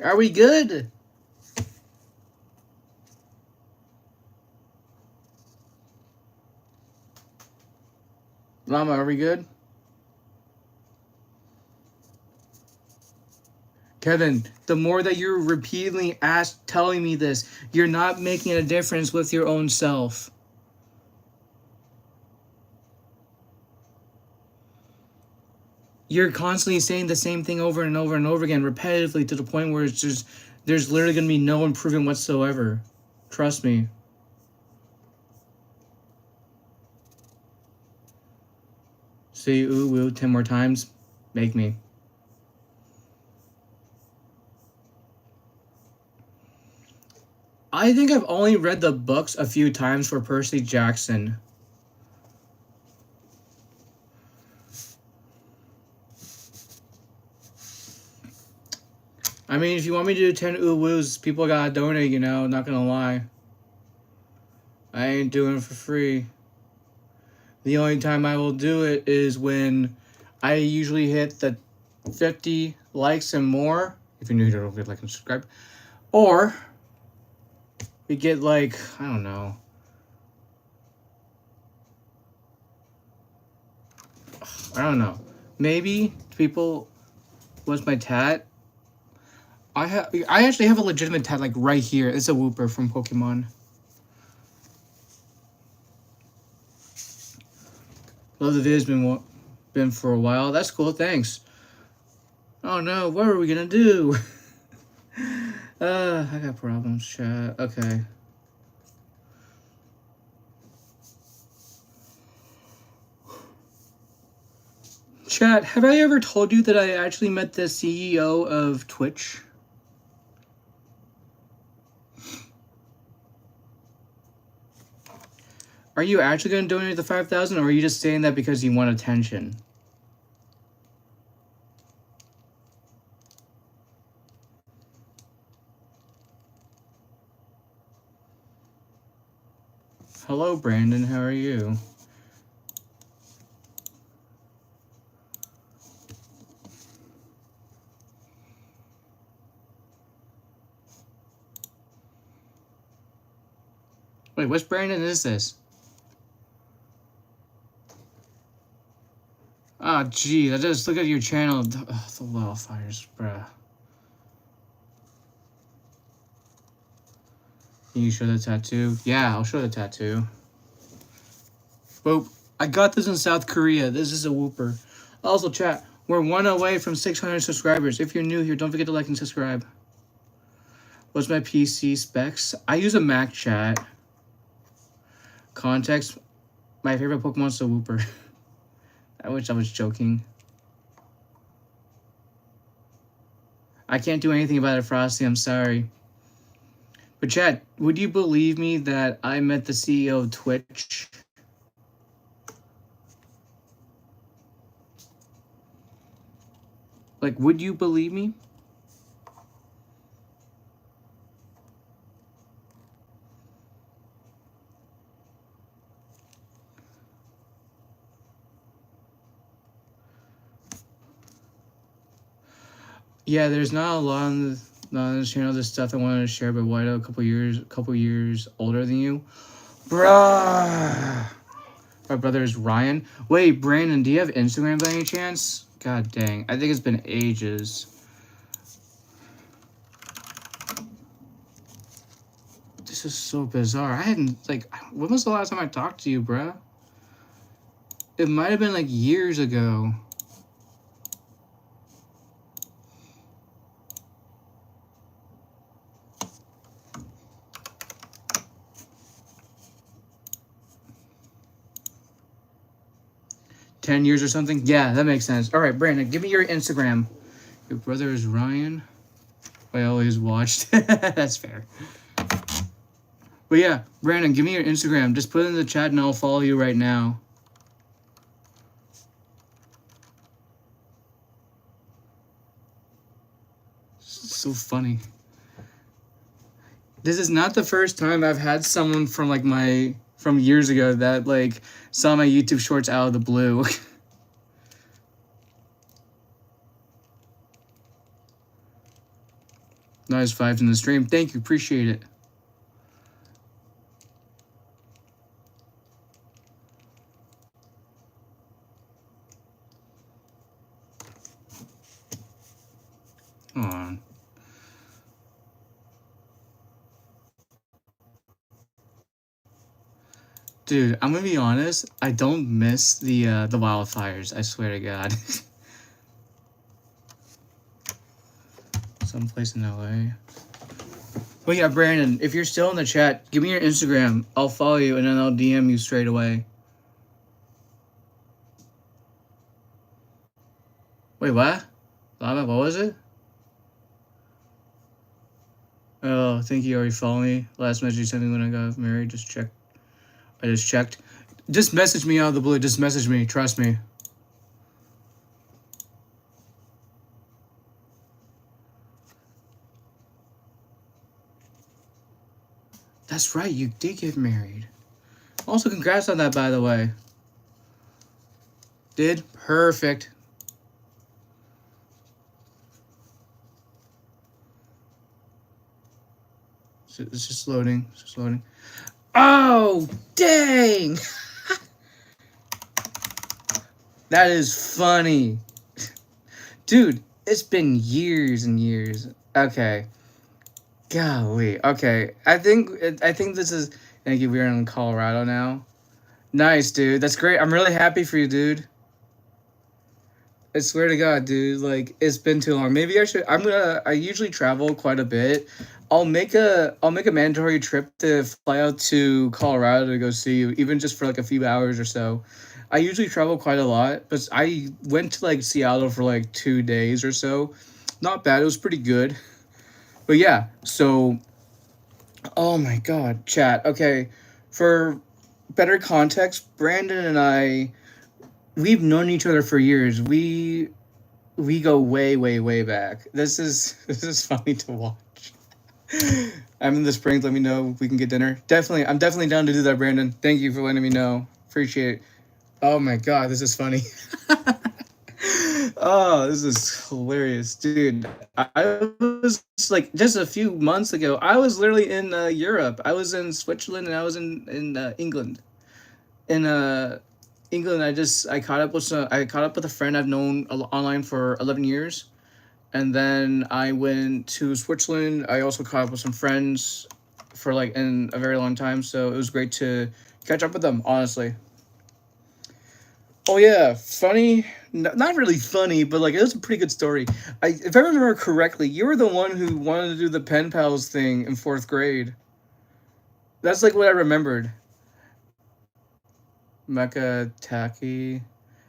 [SPEAKER 1] Are we good? Llama, are we good? Kevin, the more that you're repeatedly telling me this, you're not making a difference with your own self. You're constantly saying the same thing over and over and over again, repetitively, to the point where it's just, there's literally going to be no improvement whatsoever. Trust me. Say ooh woo 10 more times. Make me. I think I've only read the books a few times for Percy Jackson. I mean, if you want me to do 10 ooh woos, people gotta donate, you know, not gonna lie. I ain't doing it for free. The only time I will do it is when I usually hit the 50 likes and more. If you're new here, don't forget to like and subscribe. Or we get like, I don't know. I don't know. Maybe people, what's my tat? I actually have a legitimate tat like right here. It's a Wooper from Pokemon. Love the video's been for a while. That's cool. Thanks. Oh no, what are we gonna do? I got problems, chat. Okay. Chat, have I ever told you that I actually met the CEO of Twitch? Are you actually going to donate the 5,000, or are you just saying that because you want attention? Hello, Brandon. How are you? Wait, which Brandon is this? Oh, gee, I just look at your channel. The wildfires, bruh. Can you show the tattoo? Yeah, I'll show the tattoo. Boop. I got this in South Korea. This is a Wooper. Also, chat, we're 1 away from 600 subscribers. If you're new here, don't forget to like and subscribe. What's my PC specs? I use a Mac, chat. Context, my favorite Pokemon's the Wooper. I wish I was joking. I can't do anything about it, Frosty. I'm sorry. But chat, would you believe me that I met the CEO of Twitch? Like, would you believe me? Yeah, there's not a lot on this channel. There's stuff I wanted to share, but White a couple years older than you, bruh. My brother is Ryan. Wait, Brandon, do you have Instagram by any chance? God dang, I think it's been ages. This is so bizarre. I hadn't like. When was the last time I talked to you, bruh? It might have been like years ago. $10 or something? Yeah, that makes sense. All right, Brandon, give me your Instagram. Your brother is Ryan. I always watched. That's fair. But yeah, Brandon, give me your Instagram. Just put it in the chat and I'll follow you right now. So funny. This is not the first time I've had someone from like from years ago that like saw my YouTube shorts out of the blue. Nice vibes in the stream. Thank you. Appreciate it. Hold on. Dude, I'm gonna be honest. I don't miss the wildfires. I swear to God. Someplace in LA. Well, yeah, Brandon, if you're still in the chat, give me your Instagram. I'll follow you and then I'll DM you straight away. Wait, what? Lava, what was it? Oh, I think you already followed me. Last message you sent me when I got married. Just check. I just checked. Just message me out of the blue. Just message me. Trust me. That's right. You did get married. Also, congrats on that, by the way. Did? Perfect. It's just loading. It's just loading. Oh, dang! That is funny. Dude, it's been years and years. Okay. Golly. Okay. I think this is... Thank you. We're in Colorado now. Nice, dude. That's great. I'm really happy for you, dude. I swear to God, dude, like it's been too long. Maybe I should. I usually travel quite a bit. I'll make a mandatory trip to fly out to Colorado to go see you, even just for like a few hours or so. I usually travel quite a lot, but I went to like Seattle for like 2 days or so. Not bad. It was pretty good. But yeah, so oh my God, chat. Okay, for better context, Brandon and I we've known each other for years. We go way, way, way back. This is funny to watch. I'm in the Springs. Let me know if we can get dinner. Definitely, I'm definitely down to do that, Brandon. Thank you for letting me know. Appreciate it. Oh my God, this is funny. Oh, this is hilarious, dude. I was like just a few months ago. I was literally in Europe. I was in Switzerland and I was in England. In England, I caught up with a friend I've known online for 11 years, and then I went to Switzerland. I also caught up with some friends for like in a very long time, so it was great to catch up with them. Honestly. Oh yeah, funny. Not really funny, but like it was a pretty good story. If I remember correctly, you were the one who wanted to do the pen pals thing in fourth grade. That's like what I remembered. Mecca Taki.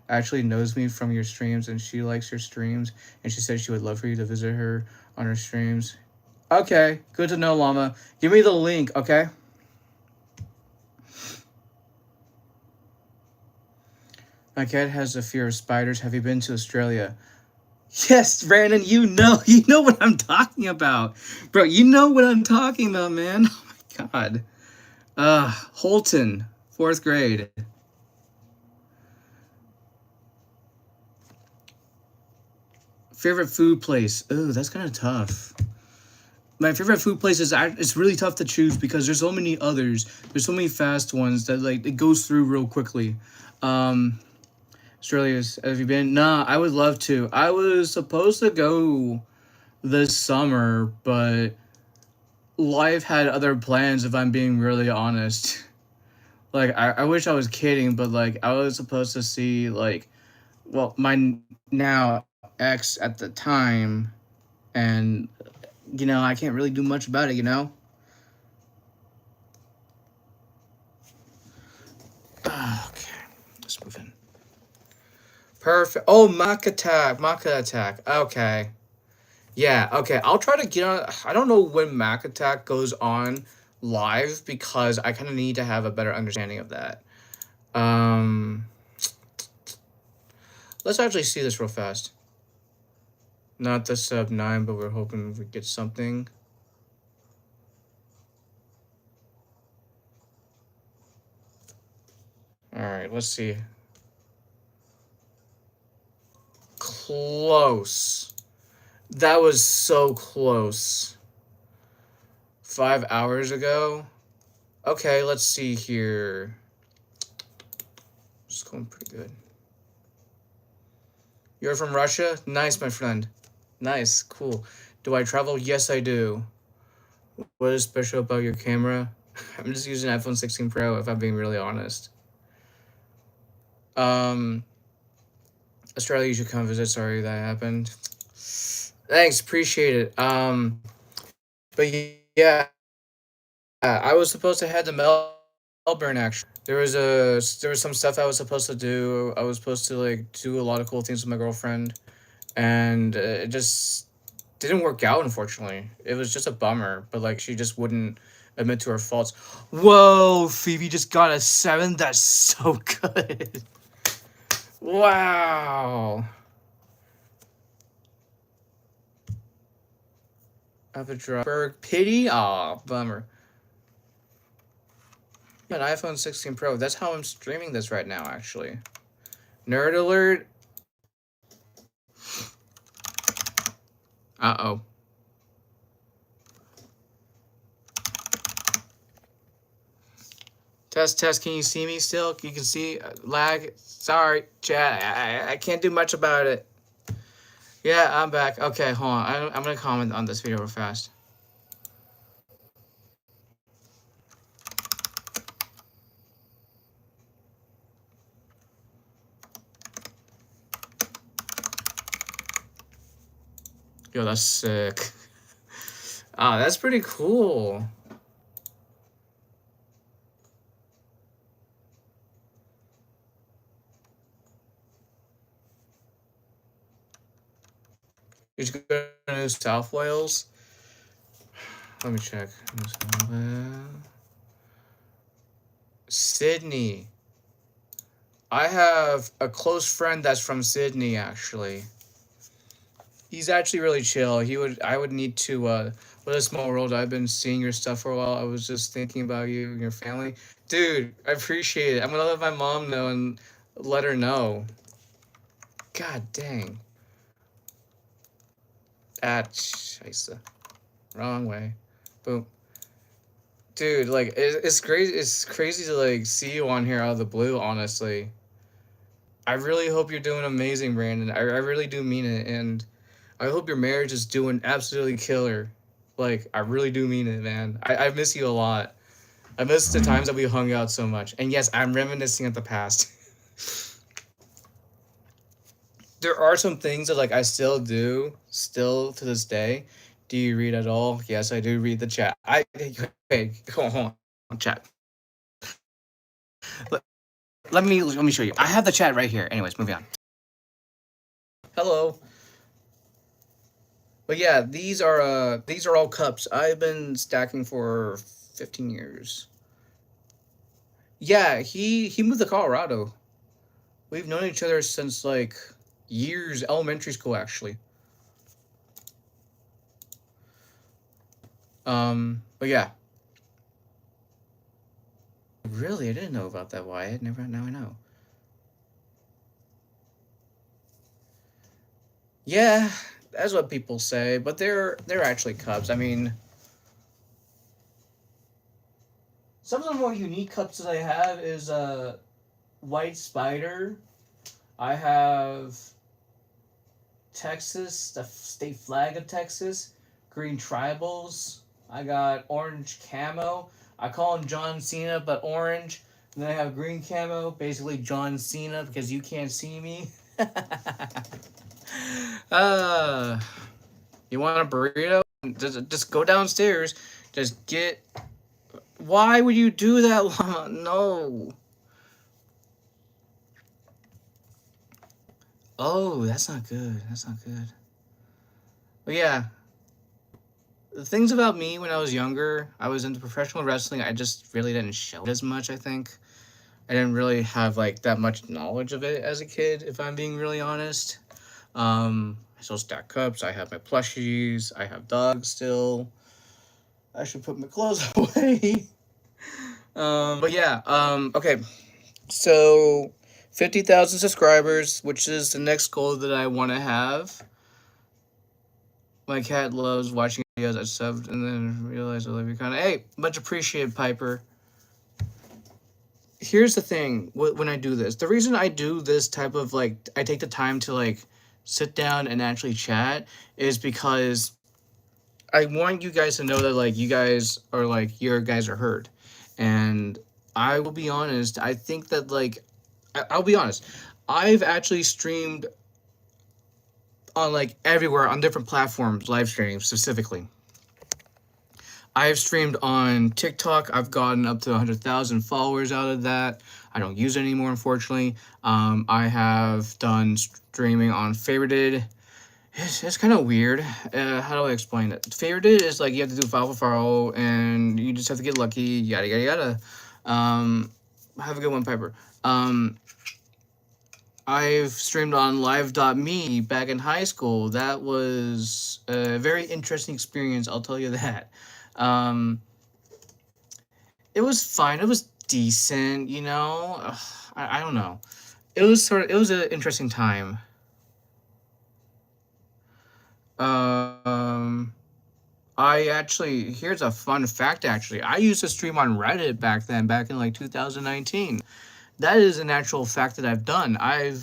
[SPEAKER 1] actually knows me from your streams, and she likes your streams, and she said she would love for you to visit her on her streams. Okay, good to know, Llama. Give me the link, okay? My cat has a fear of spiders. Have you been to Australia? Yes, Brandon, you know what I'm talking about. Bro, you know what I'm talking about, man. Oh my god. Holton, 4th grade. Favorite food place? Ooh, that's kind of tough. My favorite food place is it's really tough to choose because there's so many others. There's so many fast ones that like it goes through real quickly. Australia's have you been? Nah, I would love to. I was supposed to go this summer, but life had other plans if I'm being really honest. Like I wish I was kidding, but like I was supposed to see like well my now ex at the time, and I can't really do much about it. Okay, let's move in. Perfect. Oh, Maka attack. Okay. Yeah, okay. I'll try to get on. I don't know when Mac Attack goes on live because I kind of need to have a better understanding of that. Um, let's actually see this real fast. Not the sub 9, but we're hoping we get something. All right, let's see. Close. That was so close. 5 hours ago. Okay, let's see here. It's going pretty good. You're from Russia? Nice, my friend. Nice, cool. Do I travel? Yes, I do. What is special about your camera? I'm just using iPhone 16 Pro if I'm being really honest. Australia, you should come visit. Sorry that happened. Thanks, appreciate it. But yeah, I was supposed to head to Melbourne actually. There was some stuff I was supposed to do. I was supposed to like do a lot of cool things with my girlfriend, and it just didn't work out. Unfortunately, it was just a bummer. But like she just wouldn't admit to her faults. Whoa, Phoebe just got a 7. That's so good. Wow. Berg pity. Aw, bummer. An iPhone 16 Pro. That's how I'm streaming this right now, actually. Nerd alert. Uh-oh. Test, test. Can you see me still? You can see lag. Sorry, chat. I can't do much about it. Yeah, I'm back. Okay, hold on. I'm going to comment on this video real fast. Yo, that's sick. Ah, that's pretty cool. You should go to New South Wales. Let me check. Sydney. I have a close friend that's from Sydney, actually. He's actually really chill. I would need to, what a small world. I've been seeing your stuff for a while. I was just thinking about you and your family. Dude, I appreciate it. I'm gonna let my mom know and let her know. God dang. Scheisse. Wrong way. Boom. Dude, like, it's crazy. It's crazy to, like, see you on here out of the blue, honestly. I really hope you're doing amazing, Brandon. I really do mean it. And I hope your marriage is doing absolutely killer. Like, I really do mean it, man. I miss you a lot. I miss the times that we hung out so much. And yes, I'm reminiscing of the past. There are some things that, like, I still do, still to this day. Do you read at all? Yes, I do read the chat. Hey, hold on, chat. Let me show you. I have the chat right here. Anyways, moving on. Hello. But yeah, these are all cups. I've been stacking for 15 years. Yeah, he moved to Colorado. We've known each other since like years, elementary school actually. But yeah. Really, I didn't know about that, Wyatt. Never now I know. Yeah, that's what people say, but they're actually cups. I mean, some of the more unique cups that I have is white spider. I have Texas, the state flag of Texas, green tribals. I got orange camo. I call him John Cena, but orange. And then I have green camo, basically John Cena because you can't see me. uh, you want a burrito? Just go downstairs. Just get. Why would you do that? No. Oh, that's not good. That's not good. But yeah, the things about me when I was younger, I was into professional wrestling. I just really didn't show it as much, I think. I didn't really have like that much knowledge of it as a kid, if I'm being really honest. I still stack cups. I have my plushies. I have dogs still. I should put my clothes away. But yeah. Okay. So, 50,000 subscribers, which is the next goal that I want to have. My cat loves watching videos I subbed and then realized I love you kind of. Hey, much appreciated, Piper. Here's the thing when I do this. The reason I do this type of like, I take the time to like sit down and actually chat is because I want you guys to know that like you guys are like, your guys are heard. And I will be honest, I think that like, I'll be honest, I've actually streamed on like everywhere on different platforms, live streaming specifically. I've streamed on TikTok. I've gotten up to 100,000 followers out of that. I don't use it anymore, unfortunately. I have done streaming on Favorited. It's kind of weird. How do I explain it? Favorited is like you have to do follow for follow, and you just have to get lucky. Yada yada yada. Have a good one, Piper. I've streamed on live.me back in high school. That was a very interesting experience, I'll tell you that. Um, it was fine. It was decent, you know. I don't know. It was an interesting time. Um, I actually here's a fun fact. Actually, I used to stream on Reddit back then, back in like 2019. That is an actual fact that I've done. I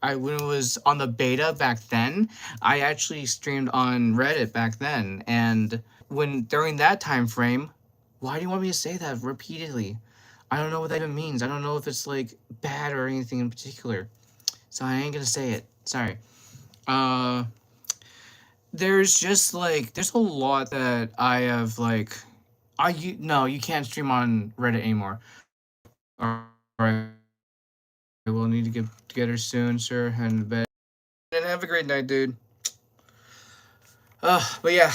[SPEAKER 1] when it was on the beta back then, I actually streamed on Reddit back then, and when during that time frame, why do you want me to say that repeatedly? I don't know what that even means. I don't know if it's like bad or anything in particular, so I ain't gonna say it. Sorry. Uh, there's just like there's a lot that I have like. No, you can't stream on Reddit anymore. All right, we'll need to get together soon, sir. And bed. And have a great night, dude. But yeah,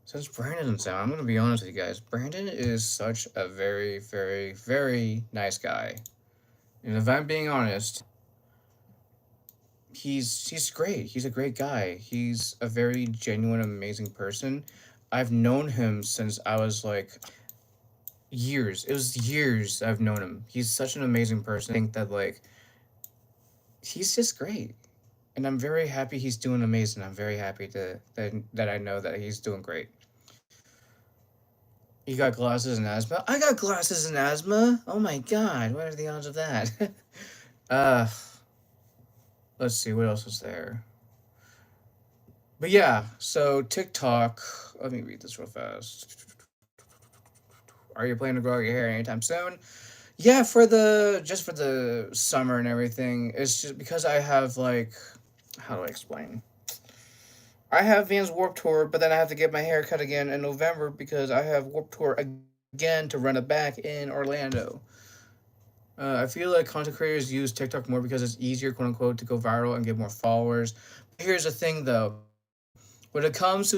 [SPEAKER 1] since Brandon's out, I'm gonna be honest with you guys. Brandon is such a very, very, very nice guy. And if I'm being honest, he's great. He's a great guy. He's a very genuine, amazing person. I've known him since I was like years. It was years I've known him. He's such an amazing person. I think that like he's just great. And I'm very happy he's doing amazing. I'm very happy that I know that he's doing great. You got glasses and asthma? I got glasses and asthma. Oh my god, what are the odds of that? uh, let's see what else is there. But yeah, so TikTok. Let me read this real fast. Are you planning to grow out your hair anytime soon? Yeah, for the summer and everything. It's just because I have like, how do I explain? I have Vans Warp Tour, but then I have to get my hair cut again in November because I have Warp Tour again to run it back in Orlando. I feel like content creators use TikTok more because it's easier, quote unquote, to go viral and get more followers. But here's the thing, though. When it comes to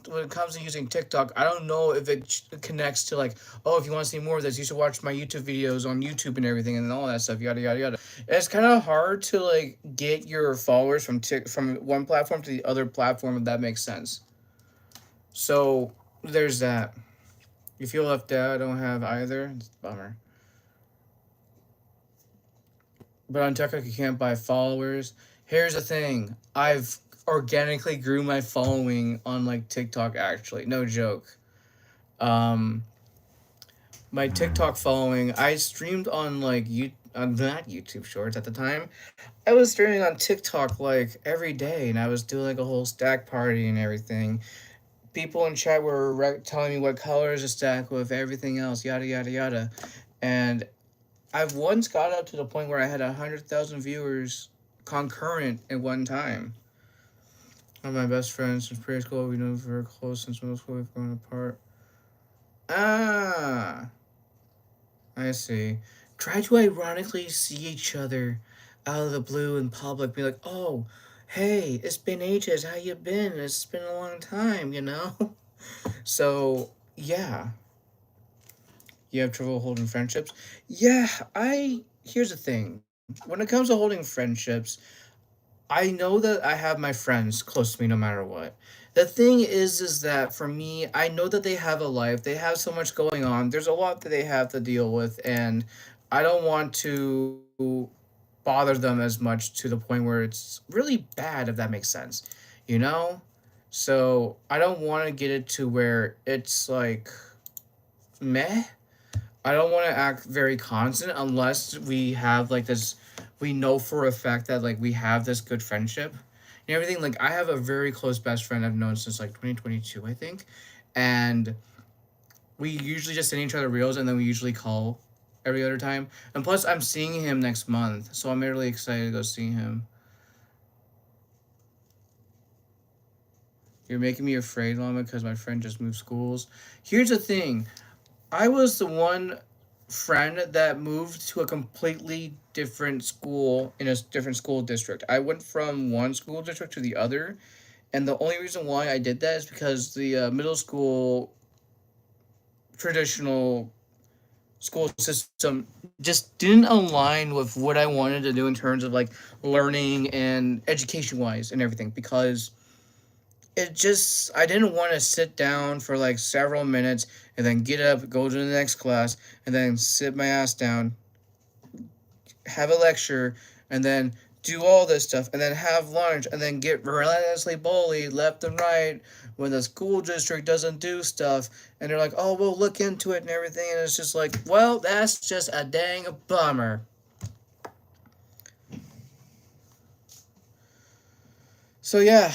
[SPEAKER 1] when it comes to using TikTok, I don't know if it connects to like, oh, if you want to see more of this, you should watch my YouTube videos on YouTube and everything and all that stuff, yada yada yada. It's kind of hard to like get your followers from one platform to the other platform, if that makes sense. So there's that. You feel left out, I don't have either. It's a bummer. But on TikTok, you can't buy followers. Here's the thing: I've organically grew my following on like TikTok. Actually, no joke. Um, my TikTok following, I streamed on like on not YouTube Shorts at the time. I was streaming on TikTok like every day, and I was doing like a whole stack party and everything. People in chat were telling me what colors to stack with, everything else, yada yada yada, and I've once got up to the point where I had 100,000 viewers concurrent at one time. One of my best friends since preschool. We know very close since middle school. We've grown apart. Ah, I see. Try to ironically see each other out of the blue in public. Be like, oh, hey, it's been ages. How you been? It's been a long time, you know? So, yeah. You have trouble holding friendships? Yeah, Here's the thing. When it comes to holding friendships, I know that I have my friends close to me no matter what. The thing is that for me, I know that they have a life. They have so much going on. There's a lot that they have to deal with, and I don't want to bother them as much to the point where it's really bad, if that makes sense. You know? So I don't want to get it to where it's like meh. I don't want to act very constant unless we have like this. We know for a fact that like we have this good friendship and everything. Like I have a very close best friend I've known since like 2022, I think, and we usually just send each other reels and then we usually call every other time. And plus, I'm seeing him next month, so I'm really excited to go see him. You're making me afraid, Mama, because my friend just moved schools. Here's the thing. I was the one friend that moved to a completely different school in a different school district. I went from one school district to the other, and the only reason why I did that is because the middle school traditional school system just didn't align with what I wanted to do in terms of like learning and education wise and everything because I didn't want to sit down for like several minutes and then get up, go to the next class, and then sit my ass down, have a lecture, and then do all this stuff, and then have lunch, and then get relentlessly bullied left and right when the school district doesn't do stuff, and they're like, oh, we'll look into it and everything, and it's just like, well, that's just a dang bummer. So yeah,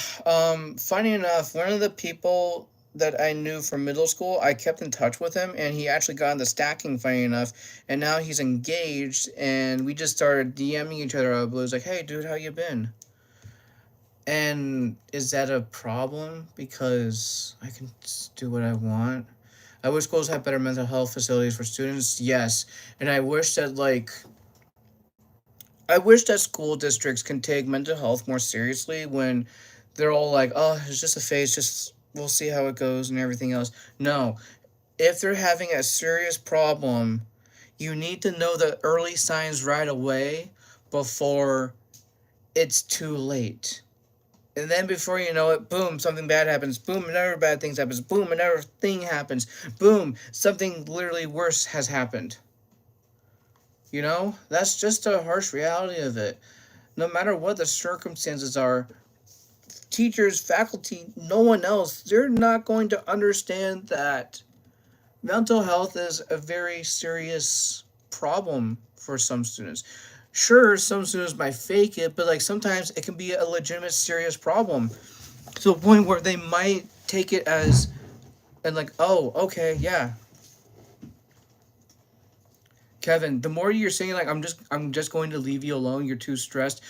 [SPEAKER 1] funny enough, one of the people that I knew from middle school, I kept in touch with him, and he actually got into stacking. Funny enough, and now he's engaged, and we just started DMing each other out of blue. It's like, hey, dude, how you been? And is that a problem? Because I can do what I want. I wish schools had better mental health facilities for students. Yes, and I wish that school districts can take mental health more seriously when they're all like, oh, it's just a phase, just we'll see how it goes and everything else. No, if they're having a serious problem, you need to know the early signs right away before it's too late. And then before you know it, boom, something bad happens. Boom, another bad thing happens. Boom, another thing happens. Boom, something literally worse has happened. You know, that's just a harsh reality of it. No matter what the circumstances are, teachers, faculty, no one else, they're not going to understand that mental health is a very serious problem for some students. Sure, some students might fake it, but like sometimes it can be a legitimate serious problem to a point where they might take it as and like, oh, okay, yeah, Kevin, the more you're saying like I'm just going to leave you alone, you're too stressed.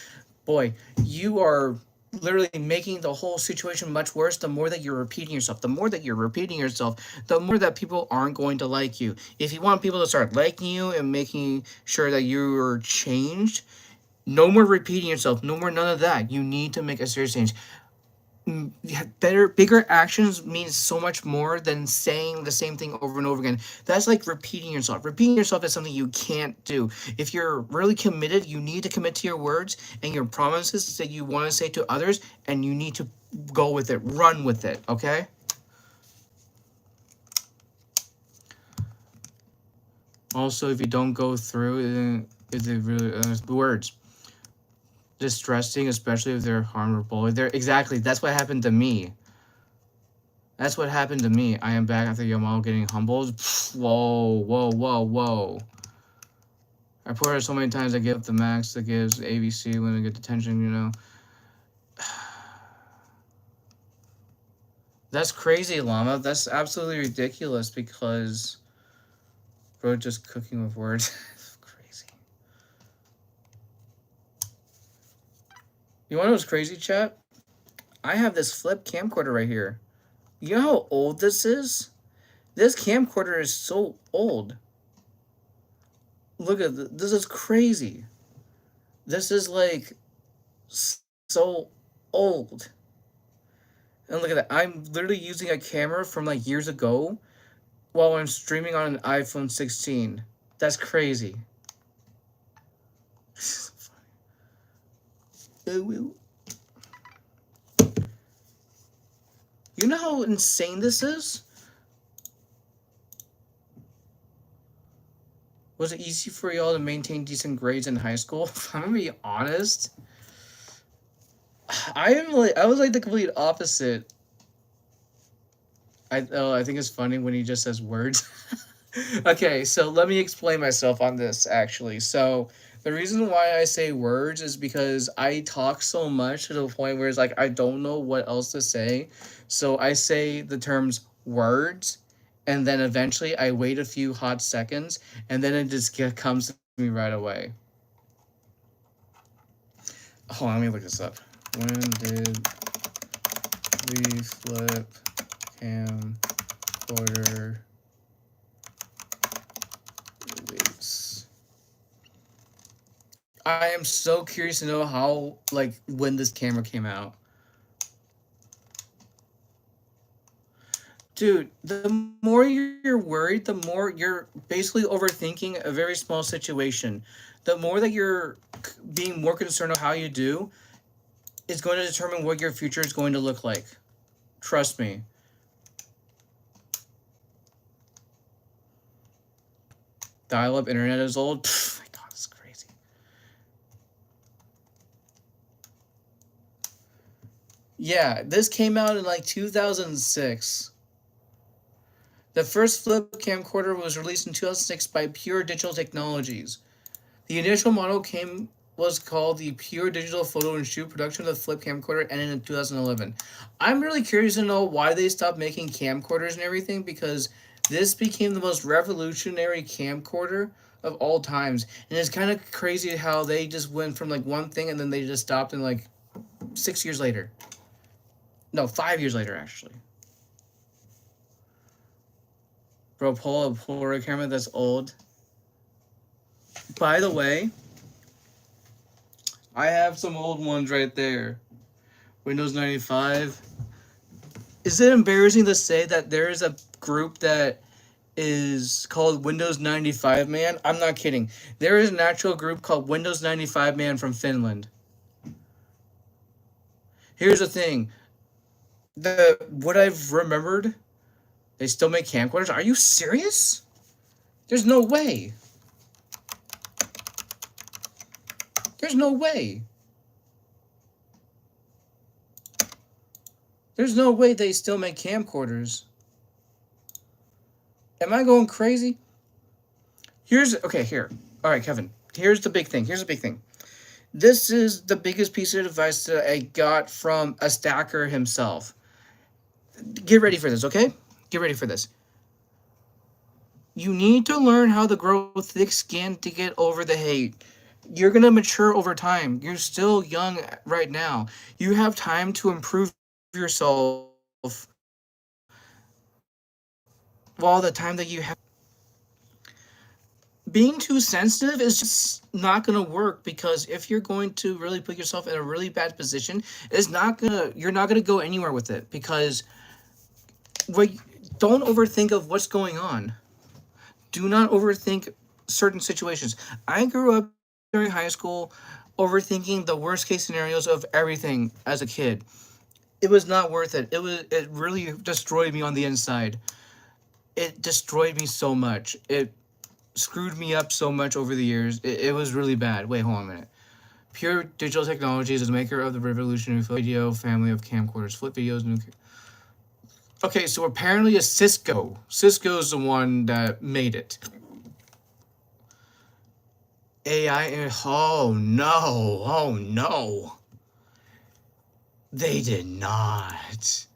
[SPEAKER 1] Boy, you are literally making the whole situation much worse. The more that you're repeating yourself, the more that you're repeating yourself, the more that people aren't going to like you. If you want people to start liking you and making sure that you're changed, no more repeating yourself, no more none of that. You need to make a serious change. Better, bigger actions means so much more than saying the same thing over and over again. That's like repeating yourself. Repeating yourself is something you can't do. If you're really committed, you need to commit to your words and your promises that you want to say to others, and you need to go with it, run with it, okay? Also, if you don't go through, is it really words distressing, especially if they're harmful? They're exactly. That's what happened to me. That's what happened to me. I am back after Yamal getting humbled. Whoa, whoa, whoa, whoa. I put her so many times I give up the max that gives ABC when I get detention, you know. That's crazy, Llama. That's absolutely ridiculous because bro, just cooking with words. Crazy. You want to know what's crazy, chat? I have this flip camcorder right here. You know how old this is? This camcorder is so old. Look at this. This is crazy. This is like so old. And look at that. I'm literally using a camera from like years ago while I'm streaming on an iPhone 16. That's crazy. You know how insane this is? Was it easy for y'all to maintain decent grades in high school? I'm gonna be honest. I was like the complete opposite. I think it's funny when he just says words. Okay, so let me explain myself on this actually. So the reason why I say words is because I talk so much to the point where it's like I don't know what else to say. So I say the terms words, and then eventually I wait a few hot seconds, and then it just comes to me right away. Hold on, let me look this up. When did we flip camcorder release? I am so curious to know how, like, when this camera came out. Dude, the more you're worried, the more you're basically overthinking a very small situation. The more that you're being more concerned of how you do is going to determine what your future is going to look like. Trust me. Dial-up internet is old. Pfft, my God, it's crazy. Yeah, this came out in like 2006. The first flip camcorder was released in 2006 by Pure Digital Technologies. The initial model was called the Pure Digital Photo and Shoot. Production of the flip camcorder ended in 2011. I'm really curious to know why they stopped making camcorders and everything, because this became the most revolutionary camcorder of all times. And it's kind of crazy how they just went from like one thing and then they just stopped in like 6 years later. No, 5 years later actually. Bro, pull a Polaroid camera that's old. By the way, I have some old ones right there. Windows 95. Is it embarrassing to say that there is a group that is called Windows 95 Man? I'm not kidding. There is an actual group called Windows 95 Man from Finland. Here's the thing. What I've remembered, they still make camcorders? Are you serious? There's no way. There's no way. There's no way they still make camcorders. Am I going crazy? Here. All right, Kevin. Here's the big thing. This is the biggest piece of advice that I got from a stacker himself. Get ready for this, okay? Get ready for this. You need to learn how to grow thick skin to get over the hate. You're going to mature over time. You're still young right now. You have time to improve yourself while the time that you have. Being too sensitive is just not going to work, because if you're going to really put yourself in a really bad position, you're not going to go anywhere with it, because what don't overthink of what's going on. Do not overthink certain situations. I grew up during high school overthinking the worst case scenarios of everything as a kid. It was not worth it. It really destroyed me on the inside. It destroyed me so much. It screwed me up so much over the years. It was really bad. Wait, hold on a minute. Pure Digital Technologies is the maker of the revolutionary video family of camcorders, flip videos, new. Okay, so apparently a Cisco. Cisco's the one that made it. AI and oh no, oh no. They did not.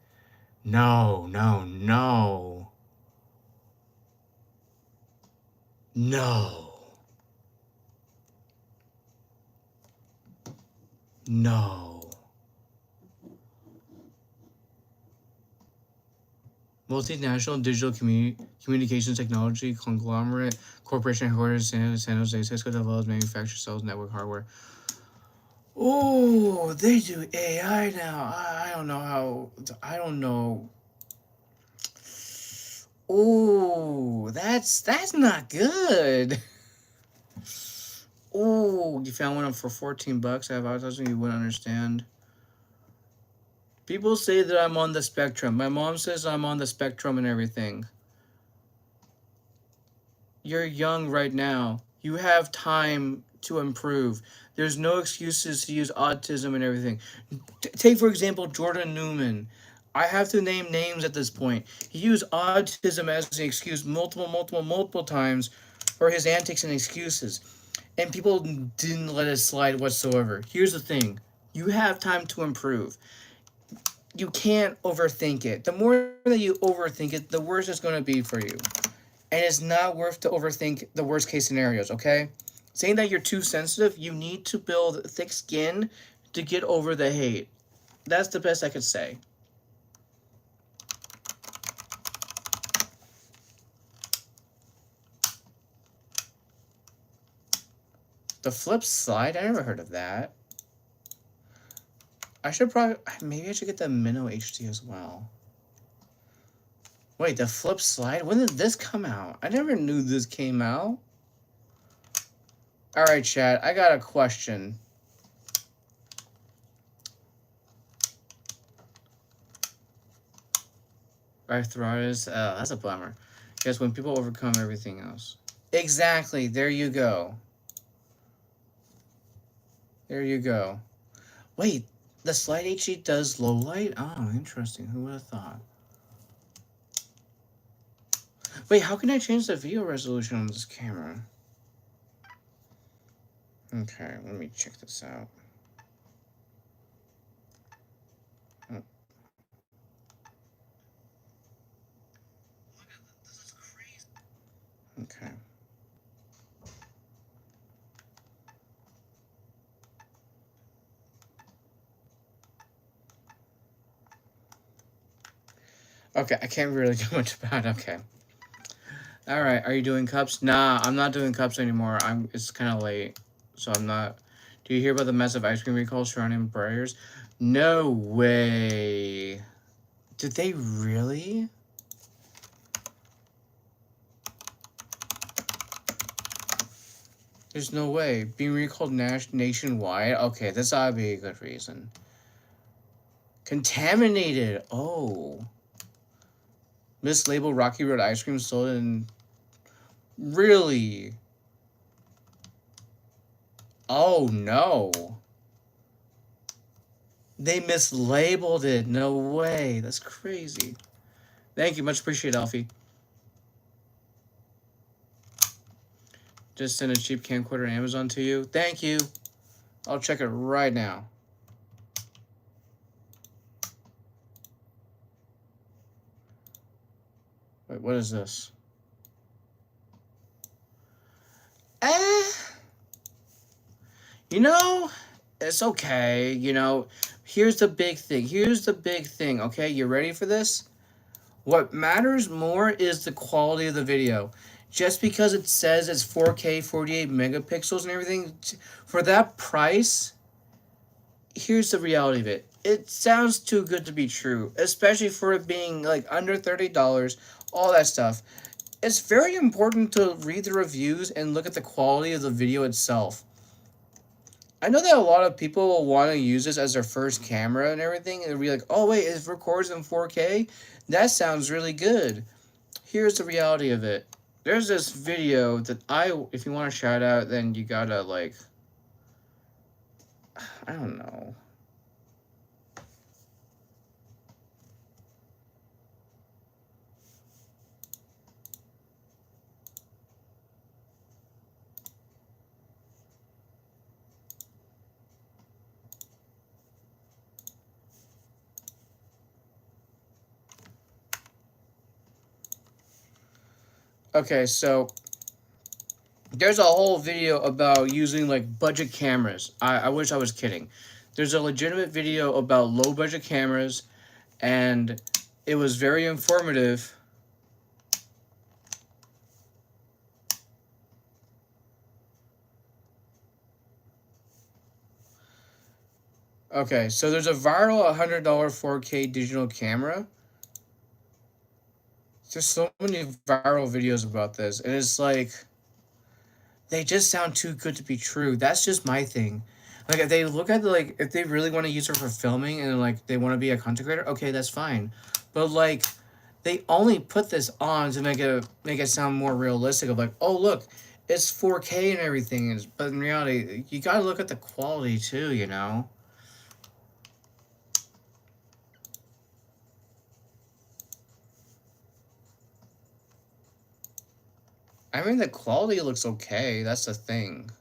[SPEAKER 1] No, no, no. No. No. Multinational digital communications technology conglomerate corporation headquarters in San Jose. Cisco develops, manufactures, sells network hardware. Oh, they do AI now. I don't know how. I don't know. Oh, that's not good. Oh, you found one for $14. I have autism. You wouldn't understand. People say that I'm on the spectrum. My mom says I'm on the spectrum and everything. You're young right now. You have time to improve. There's no excuses to use autism and everything. Take, for example, Jordan Newman. I have to name names at this point. He used autism as an excuse multiple times for his antics and excuses. And people didn't let it slide whatsoever. Here's the thing. You have time to improve. You can't overthink it. The more that you overthink it, the worse it's going to be for you. And it's not worth to overthink the worst case scenarios, okay? Saying that you're too sensitive, you need to build thick skin to get over the hate. That's the best I could say. The flip slide? I never heard of that. Maybe I should get the Minnow HD as well. Wait, the flip slide? When did this come out? I never knew this came out. Alright, chat, I got a question. Arthritis? Oh, that's a bummer. Guess when people overcome everything else. Exactly, there you go. There you go. Wait, the Slide HD does low light? Oh, interesting. Who would have thought? Wait, how can I change the video resolution on this camera? Okay, let me check this out. Oh. Okay. Okay, I can't really do much about it. Okay. Alright, are you doing cups? Nah, I'm not doing cups anymore. It's kinda late. So I'm not. Do you hear about the massive ice cream recall surrounding Breyers? No way. Did they really? There's no way. Being recalled nationwide? Okay, this ought to be a good reason. Contaminated. Oh. Mislabeled Rocky Road ice cream sold in. Really? Oh no. They mislabeled it. No way. That's crazy. Thank you. Much appreciated, Alfie. Just send a cheap camcorder on Amazon to you. Thank you. I'll check it right now. Wait, what is this? You know, it's okay. Here's the big thing. Here's the big thing. Okay, you ready for this? What matters more is the quality of the video. Just because it says it's 4K, 48 megapixels and everything, for that price, here's the reality of it. It sounds too good to be true, especially for it being like under $30, all that stuff. It's very important to read the reviews and look at the quality of the video itself. I know that a lot of people will want to use this as their first camera and everything, and they'll be like, oh, wait, it records in 4K? That sounds really good. Here's the reality of it. There's this video that if you want to shout out, then you gotta, like, I don't know. Okay, so there's a whole video about using like budget cameras. I wish I was kidding. There's a legitimate video about low budget cameras, and it was very informative. Okay, so there's a viral $100 4K digital camera. There's so many viral videos about this, and it's like they just sound too good to be true. That's just my thing. Like if they look at if they really want to use her for filming and like they want to be a content creator, okay, that's fine. But like they only put this on to make it sound more realistic of like, oh look, it's 4K and everything. But in reality, you gotta look at the quality too, you know? I mean the quality looks okay, that's the thing.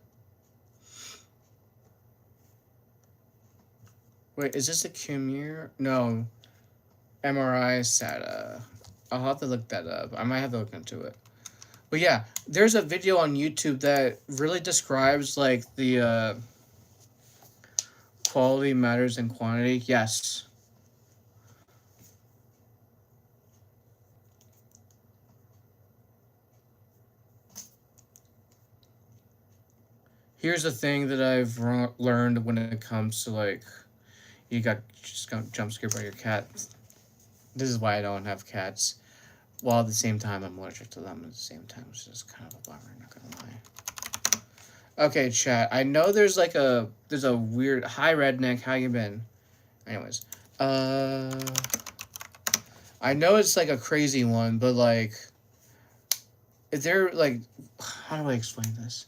[SPEAKER 1] Wait, is this a Kumir? No. MRI SATA. I'll have to look that up. I might have to look into it. But yeah, there's a video on YouTube that really describes like the quality matters than quantity. Yes. Here's the thing that I've learned when it comes to like you got just got jump scared by your cat. This is why I don't have cats. While at the same time I'm allergic to them at the same time, which is kind of a bummer, not gonna lie. Okay, chat. I know there's a weird hi redneck, how you been? Anyways. I know it's like a crazy one, but like is there like how do I explain this?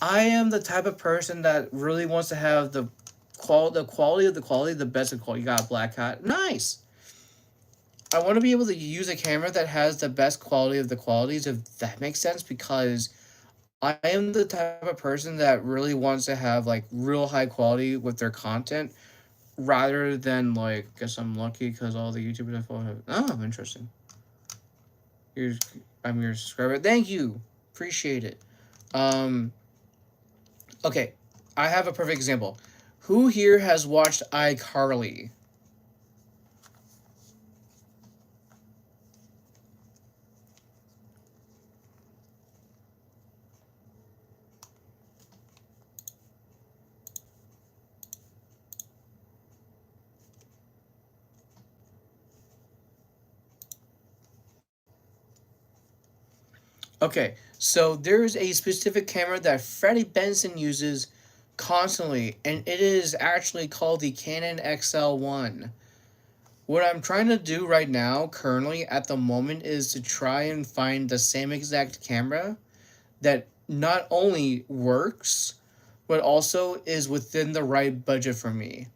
[SPEAKER 1] I am the type of person that really wants to have the quality of the quality, the best of quality. You got a black cat. Nice. I want to be able to use a camera that has the best quality of the qualities, if that makes sense, because I am the type of person that really wants to have like real high quality with their content rather than like, guess I'm lucky because all the YouTubers I follow have. Oh, interesting. I'm your subscriber. Thank you. Appreciate it. Okay, I have a perfect example. Who here has watched iCarly? Okay, so there's a specific camera that Freddie Benson uses constantly, and it is actually called the Canon XL1. What I'm trying to do right now, currently, at the moment, is to try and find the same exact camera that not only works, but also is within the right budget for me.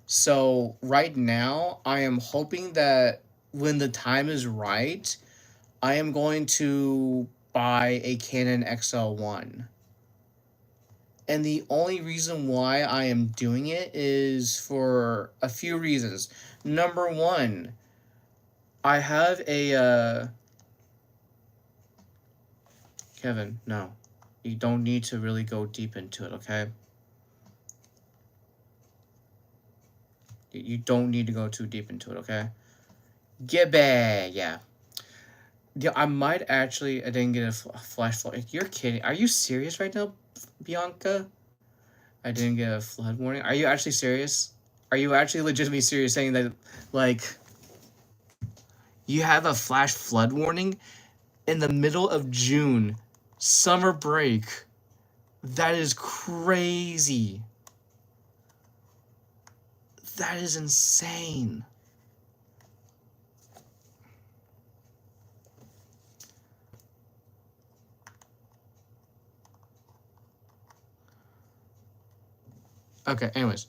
[SPEAKER 1] So, right now, I am hoping that when the time is right, I am going to buy a Canon XL1. And the only reason why I am doing it is for a few reasons. Number one, I have a Kevin, no. You don't need to really go deep into it, okay? You don't need to go too deep into it, okay? Get back, yeah. Yeah, I might actually. I didn't get a flash flood. You're kidding? Are you serious right now, Bianca? I didn't get a flood warning. Are you actually serious? Are you actually legitimately serious saying that, like, you have a flash flood warning in the middle of June, summer break? That is crazy. That is insane. Okay, anyways.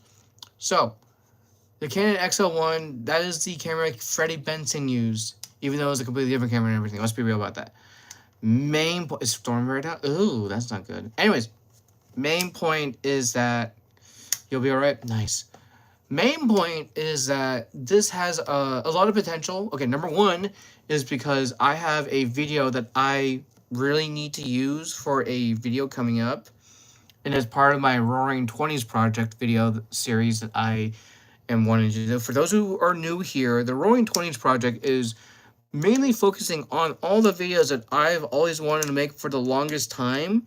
[SPEAKER 1] So, the Canon XL1, that is the camera Freddie Benson used, even though it was a completely different camera and everything. Let's be real about that. Main point is storming right now. Ooh, that's not good. Anyways, main point is that you'll be alright. Nice. Main point is that this has a lot of potential. Okay, number one is because I have a video that I really need to use for a video coming up. And as part of my Roaring 20s project video series that I am wanting to do. For those who are new here, the Roaring 20s project is mainly focusing on all the videos that I've always wanted to make for the longest time,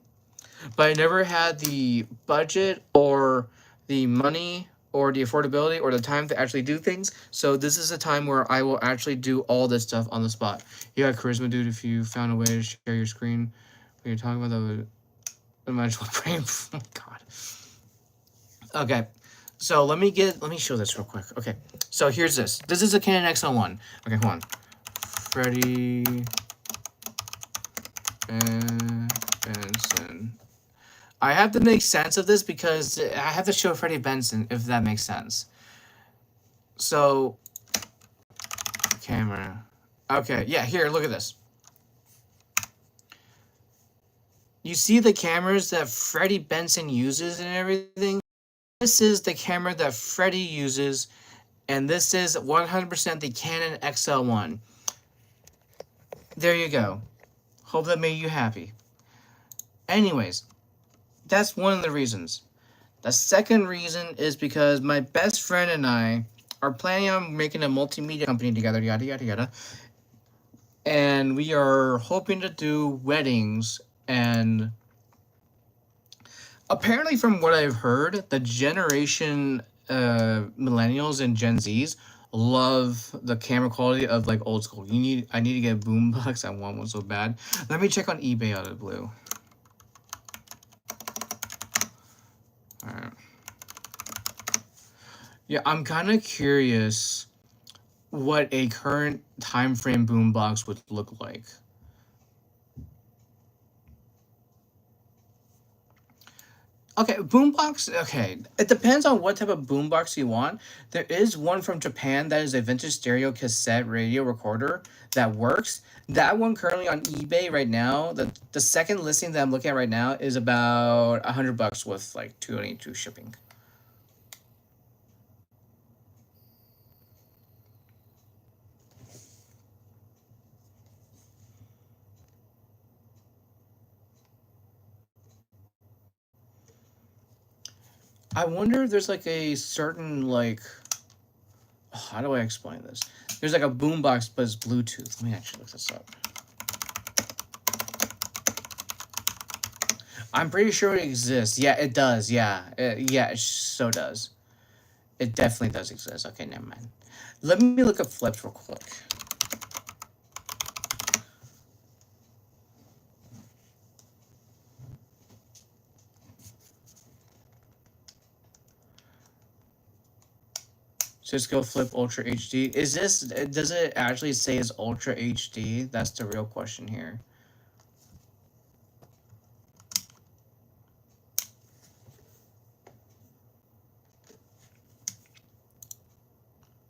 [SPEAKER 1] but I never had the budget or the money or the affordability or the time to actually do things. So this is a time where I will actually do all this stuff on the spot. You got charisma, dude. If you found a way to share your screen when you're talking about the magical brain. Oh my god. Okay. So let me show this real quick. Okay. So here's this. This is a Canon XL1. Okay, hold on. Freddie Benson. I have to make sense of this because I have to show Freddie Benson, if that makes sense. So, camera. Okay, yeah, here, look at this. You see the cameras that Freddie Benson uses and everything? This is the camera that Freddie uses, and this is 100% the Canon XL1. There you go. Hope that made you happy. Anyways, that's one of the reasons. The second reason is because my best friend and I are planning on making a multimedia company together, yada, yada, yada. And we are hoping to do weddings. And apparently, from what I've heard, the generation millennials and Gen Zs love the camera quality of like old school. I need to get a boombox. I want one so bad. Let me check on eBay out of the blue. Alright. Yeah, I'm kind of curious what a current time frame boombox would look like. Okay, boombox. Okay, it depends on what type of boombox you want. There is one from Japan that is a vintage stereo cassette radio recorder that works. That one currently on eBay right now. The second listing that I'm looking at right now is about $100 with like $2.82 shipping. I wonder if there's like a certain like. How do I explain this? There's like a boombox, but it's Bluetooth. Let me actually look this up. I'm pretty sure it exists. Yeah, it does. Yeah, it so does. It definitely does exist. Okay, never mind. Let me look up flips real quick. Cisco Flip Ultra HD. Is this, does it actually say it's Ultra HD? That's the real question here.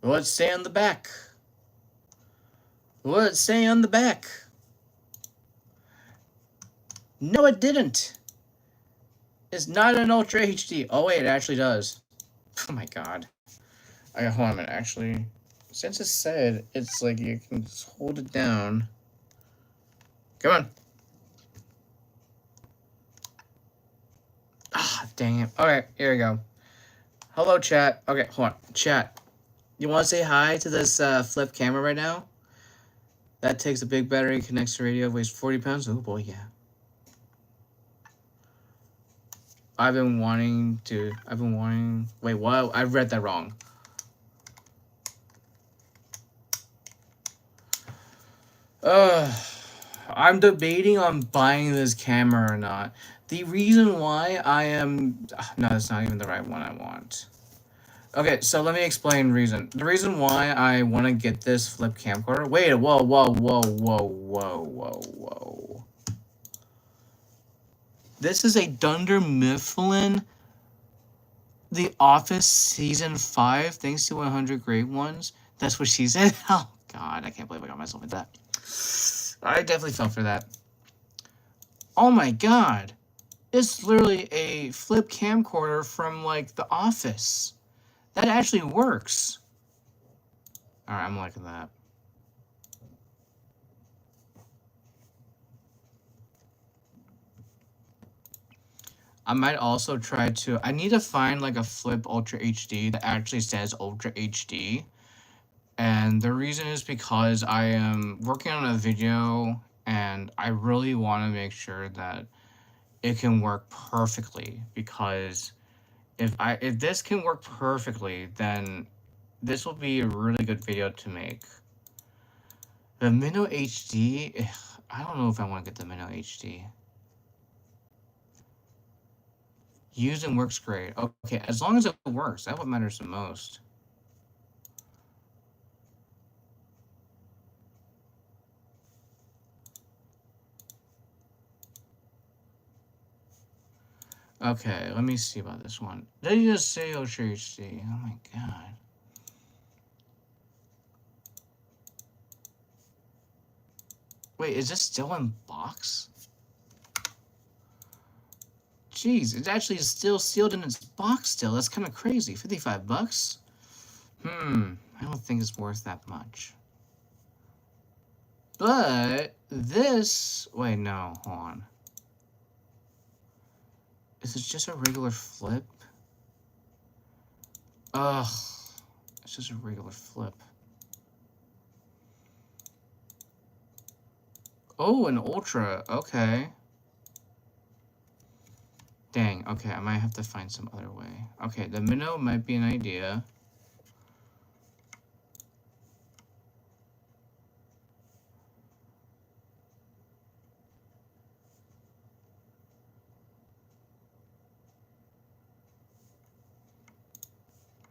[SPEAKER 1] What's it say on the back? What did it say on the back? No, it didn't. It's not an Ultra HD. Oh, wait, it actually does. Oh my god. Hold on a minute, actually. Since it said it's like you can just hold it down. Come on. Ah, dang it. Alright, here we go. Hello, chat. Okay, hold on. Chat. You want to say hi to this flip camera right now? That takes a big battery, connects to radio, weighs 40 pounds. Oh boy, yeah. I've been wanting. Wait, what? I read that wrong. Uh, I'm debating on buying this camera or not. The reason why I am. No, that's not even the right one I want. Okay, so let me explain reason. The reason why I want to get this flip camcorder. Wait, whoa, whoa, whoa, whoa, whoa, whoa, whoa. This is a Dunder Mifflin The Office Season 5, thanks to 100 great ones. That's what she said. Oh, God, I can't believe I got myself into that. I definitely fell for that. Oh, my God. It's literally a flip camcorder from, like, The Office. That actually works. Alright, I'm liking that. I might also try to... I need to find, like, a flip Ultra HD that actually says Ultra HD. And the reason is because I am working on a video and I really want to make sure that it can work perfectly, because if this can work perfectly, then this will be a really good video to make. The Minnow HD, I don't know if I want to get the Minnow HD. Used and works great. Okay, as long as it works, that's what matters the most. Okay, let me see about this one. Did you just say Ultra HD? Oh my god. Wait, is this still in box? Jeez, it actually is still sealed in its box still. That's kind of crazy. 55 bucks? I don't think it's worth that much. But this... Wait, no, hold on. Is this just a regular flip? Ugh. It's just a regular flip. Oh, an Ultra. Okay. Dang, okay, I might have to find some other way. Okay, the Minnow might be an idea.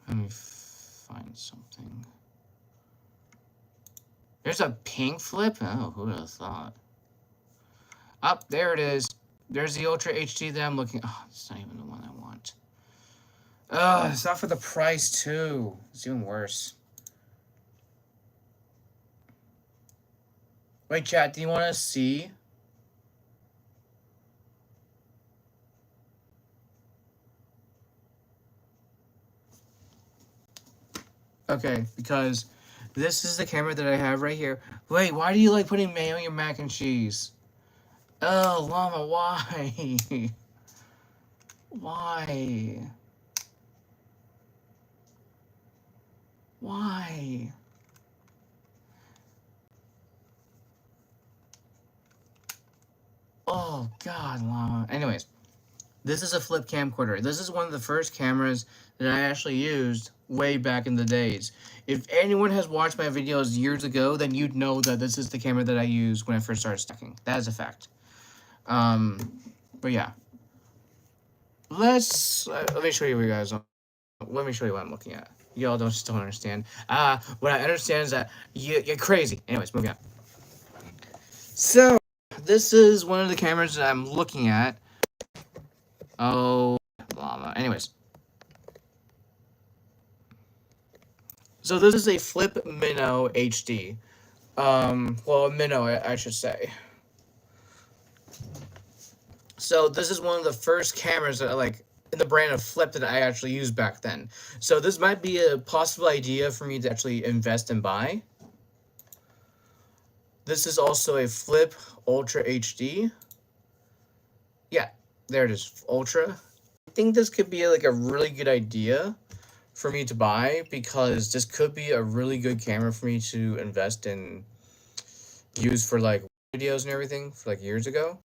[SPEAKER 1] Let me find something. There's a pink flip? Oh, who would have thought? Up, there it is. There's the Ultra HD that I'm looking... Oh, it's not even the one I want. Ugh, it's not for the price, too. It's even worse. Wait, chat, do you want to see? Okay, because this is the camera that I have right here. Wait, why do you like putting mayo in your mac and cheese? Oh, Llama, why? Why? Why? Oh, God, Llama. Anyways, this is a flip camcorder. This is one of the first cameras that I actually used way back in the days. If anyone has watched my videos years ago, then you'd know that this is the camera that I used when I first started stacking. That is a fact. But yeah. Let me show you guys. Let me show you what I'm looking at. Y'all don't understand. What I understand is that you're crazy. Anyways, moving on. So, this is one of the cameras that I'm looking at. Oh, llama. Anyways. So this is a Flip Minnow HD. Well, Minnow, I should say. So this is one of the first cameras that in the brand of Flip that I actually used back then. So this might be a possible idea for me to actually invest and buy. This is also a Flip Ultra HD. Yeah, there it is, Ultra. I think this could be like a really good idea for me to buy because this could be a really good camera for me to invest in, use for like videos and everything for like years ago.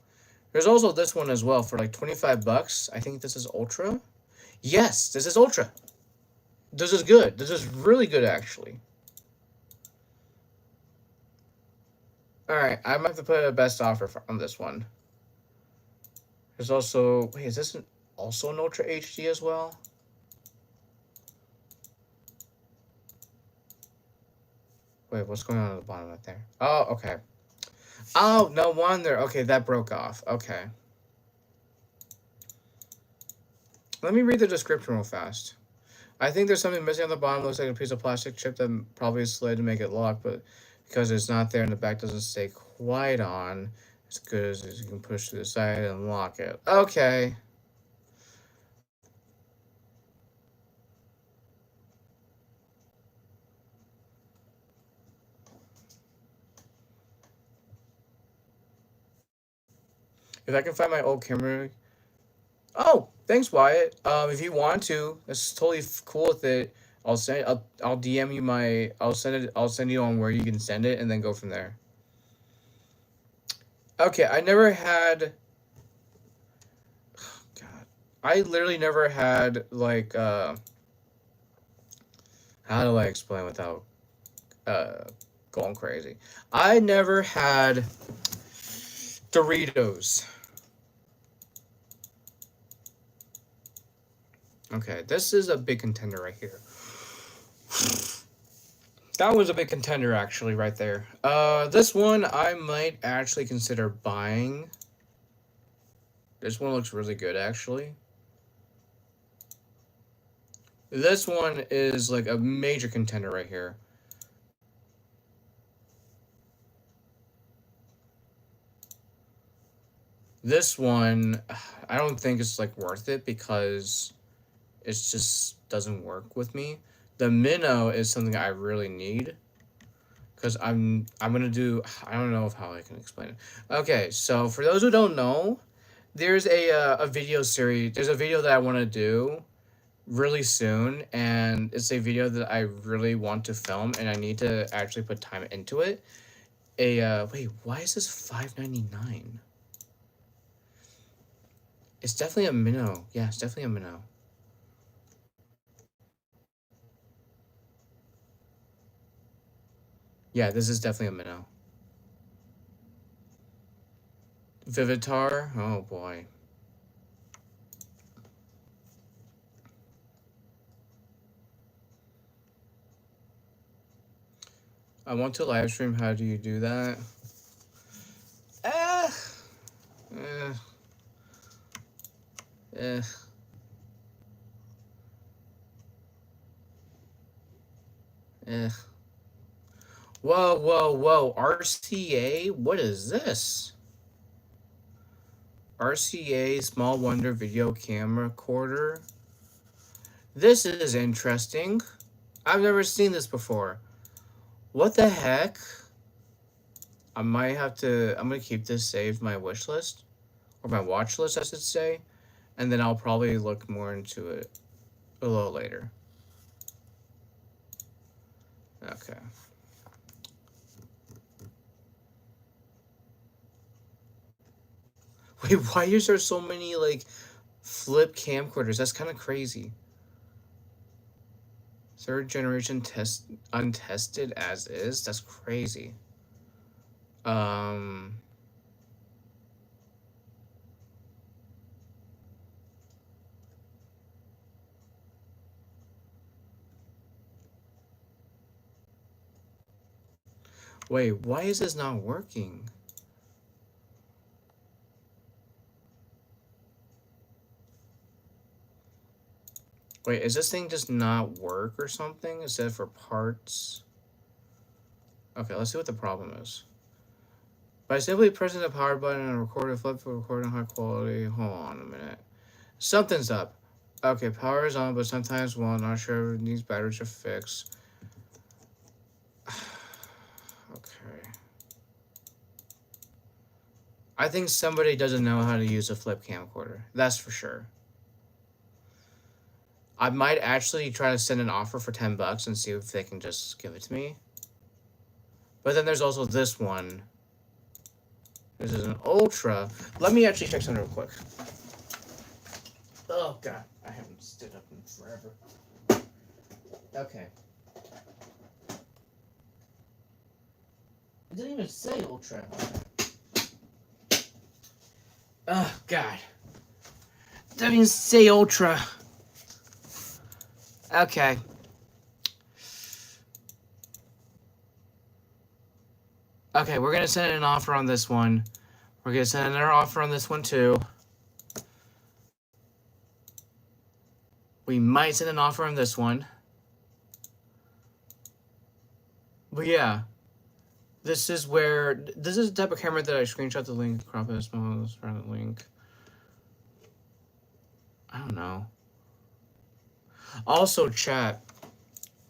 [SPEAKER 1] There's also this one as well for like 25 bucks. I think this is Ultra. Yes, this is Ultra. This is good. This is really good actually. All right, I might have to put a best offer on this one. There's also, wait, is this also an Ultra HD as well? Wait, what's going on at the bottom right there? Oh, okay. Oh, no wonder. Okay, that broke off. Okay. Let me read the description real fast. I think there's something missing on the bottom. Looks like a piece of plastic chip that probably slid to make it lock, but because it's not there and the back doesn't stay quite on, as good as you can push to the side and lock it. Okay. If I can find my old camera. Oh, thanks, Wyatt. If you want to, that's totally cool with it. I'll DM you my. I'll send it. I'll send you on where you can send it, and then go from there. Okay, I never had. God, I literally never had like. How do I explain without uh going crazy? I never had Doritos. Okay, this is a big contender right here. That was a big contender actually right there. This one I might actually consider buying. This one looks really good actually. This one is like a major contender right here. This one, I don't think it's like worth it because it just doesn't work with me. The minnow is something I really need because I'm gonna do. I don't know how I can explain it. Okay, so for those who don't know, there's a video series. There's a video that I want to do really soon, and it's a video that I really want to film, and I need to actually put time into it. Wait, why is this $5.99? It's definitely a minnow. Yeah, it's definitely a minnow. Yeah, this is definitely a minnow. Vivitar. Oh boy. I want to live stream. How do you do that? Eh. Eh. Eh. Eh. Whoa, whoa, whoa. RCA? What is this? RCA Small Wonder Video Camera Recorder. This is interesting. I've never seen this before. What the heck? I might have to. I'm gonna keep this saved my wish list. Or my watch list, I should say. And then I'll probably look more into it a little later. Okay. Wait, why is there so many, like, flip camcorders? That's kind of crazy. Third generation test untested as is? That's crazy. Um... Wait, why is this not working? Wait, is this thing just not work or something? Is it for parts? Okay, let's see what the problem is. By simply pressing the power button and recording flip for recording high quality. Hold on a minute. Something's up. Okay, power is on, but sometimes won't. Not sure if it needs batteries to fix. Okay. I think somebody doesn't know how to use a flip camcorder. That's for sure. I might actually try to send an offer for $10 and see if they can just give it to me. But then there's also this one. This is an Ultra. Let me actually check something real quick. Oh, God. I haven't stood up in forever. Okay. It didn't even say Ultra. Oh, God. It doesn't even say Ultra. Okay. Okay, we're going to send an offer on this one. We're going to send another offer on this one, too. We might send an offer on this one. But yeah. This is the type of camera that I screenshot the link, crop it, small, around the link. I don't know. Also, chat,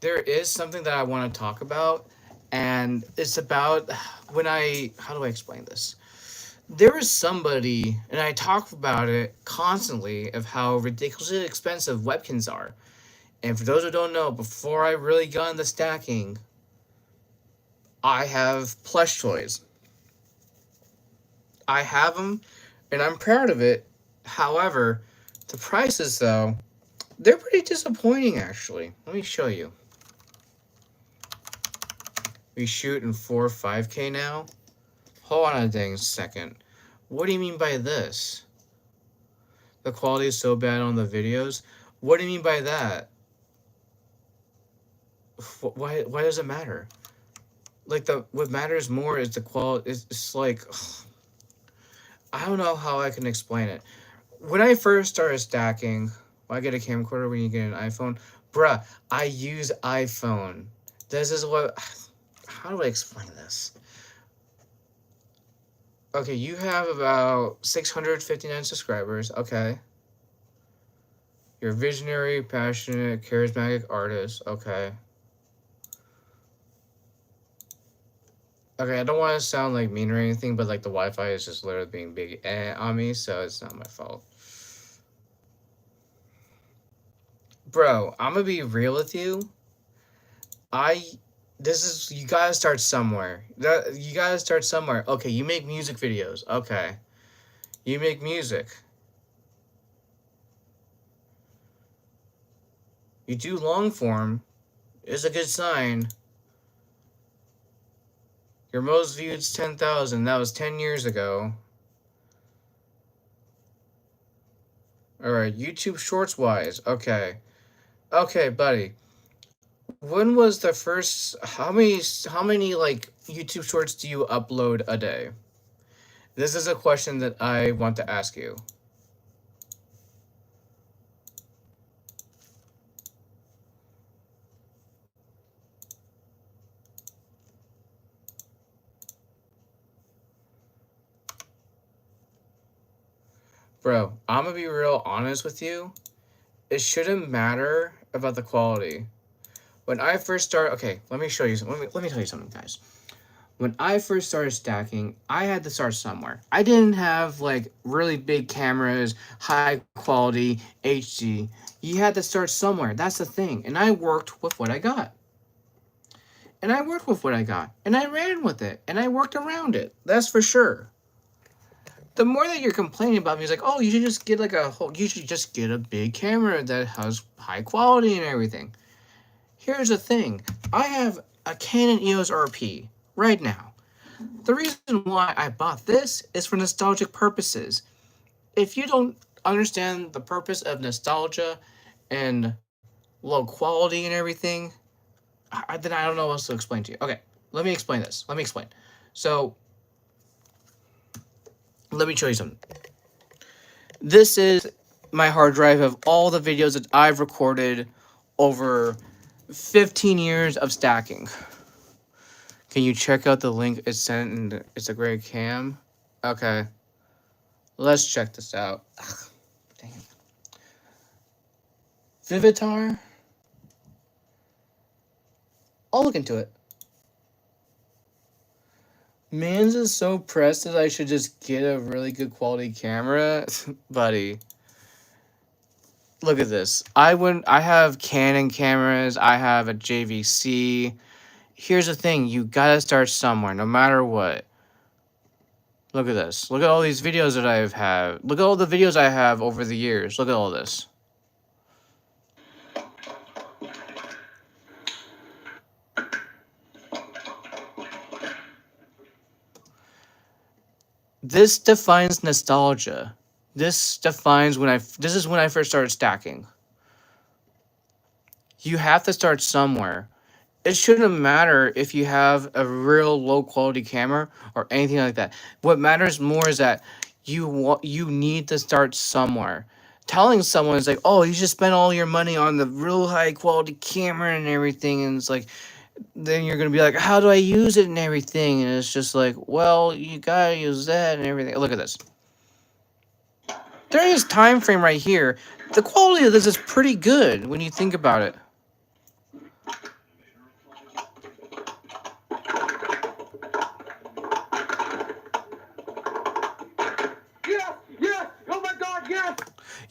[SPEAKER 1] there is something that I want to talk about, and it's about how do I explain this? There is somebody, and I talk about it constantly, of how ridiculously expensive webkins are. And for those who don't know, before I really got into stacking, I have plush toys. I have them, and I'm proud of it. However, the prices, though, they're pretty disappointing, actually. Let me show you. We shoot in 4 or 5K now. Hold on a dang second. What do you mean by this? The quality is so bad on the videos? What do you mean by that? Why does it matter? Like, what matters more is the quality. It's like, I don't know how I can explain it. When I first started stacking, when I get a camcorder, when you get an iPhone, bruh, I use iPhone. This is what, how do I explain this? Okay, you have about 659 subscribers, okay. You're a visionary, passionate, charismatic artist, okay. Okay, I don't want to sound like mean or anything, but like the Wi-Fi is just literally being big on me, so it's not my fault. Bro, I'm gonna be real with you. You gotta start somewhere. You gotta start somewhere. Okay, you make music videos. Okay. You make music. You do long form. Is a good sign. Your most viewed is 10,000. That was 10 years ago. Alright, YouTube Shorts wise. Okay. Okay, buddy. When was the first how many like YouTube Shorts do you upload a day? This is a question that I want to ask you. Bro, I'm gonna be real honest with you. It shouldn't matter about the quality. When I first started, okay, let me show you something. Let me tell you something, guys. When I first started stacking, I had to start somewhere. I didn't have like really big cameras, high quality, HD. You had to start somewhere. That's the thing. And I worked with what I got. And I worked with what I got. And I ran with it. And I worked around it. That's for sure. The more that you're complaining about me, it's like, oh, you should just get you should just get a big camera that has high quality and everything. Here's the thing. I have a Canon EOS RP right now. The reason why I bought this is for nostalgic purposes. If you don't understand the purpose of nostalgia and low quality and everything, then I don't know what else to explain to you. Okay, let me explain this. So, let me show you something. This is my hard drive of all the videos that I've recorded over 15 years of stacking. Can you check out the link it's sent? And it's a great cam. Okay. Let's check this out. Ugh, dang it. Vivitar? I'll look into it. Mans is so pressed that I should just get a really good quality camera. Buddy. Look at this. I have Canon cameras. I have a JVC. Here's the thing. You gotta start somewhere, no matter what. Look at this. Look at all these videos that I've had. Look at all the videos I have over the years. Look at all this. This defines nostalgia. This defines this is when I first started stacking. You have to start somewhere. It shouldn't matter if you have a real low quality camera or anything like that. What matters more is that you need to start somewhere. Telling someone is like, oh, you just spent all your money on the real high quality camera and everything, and it's like, then you're gonna be like, how do I use it and everything? And it's just like, well, you gotta use that and everything. Look at this. During this time frame right here, the quality of this is pretty good when you think about it.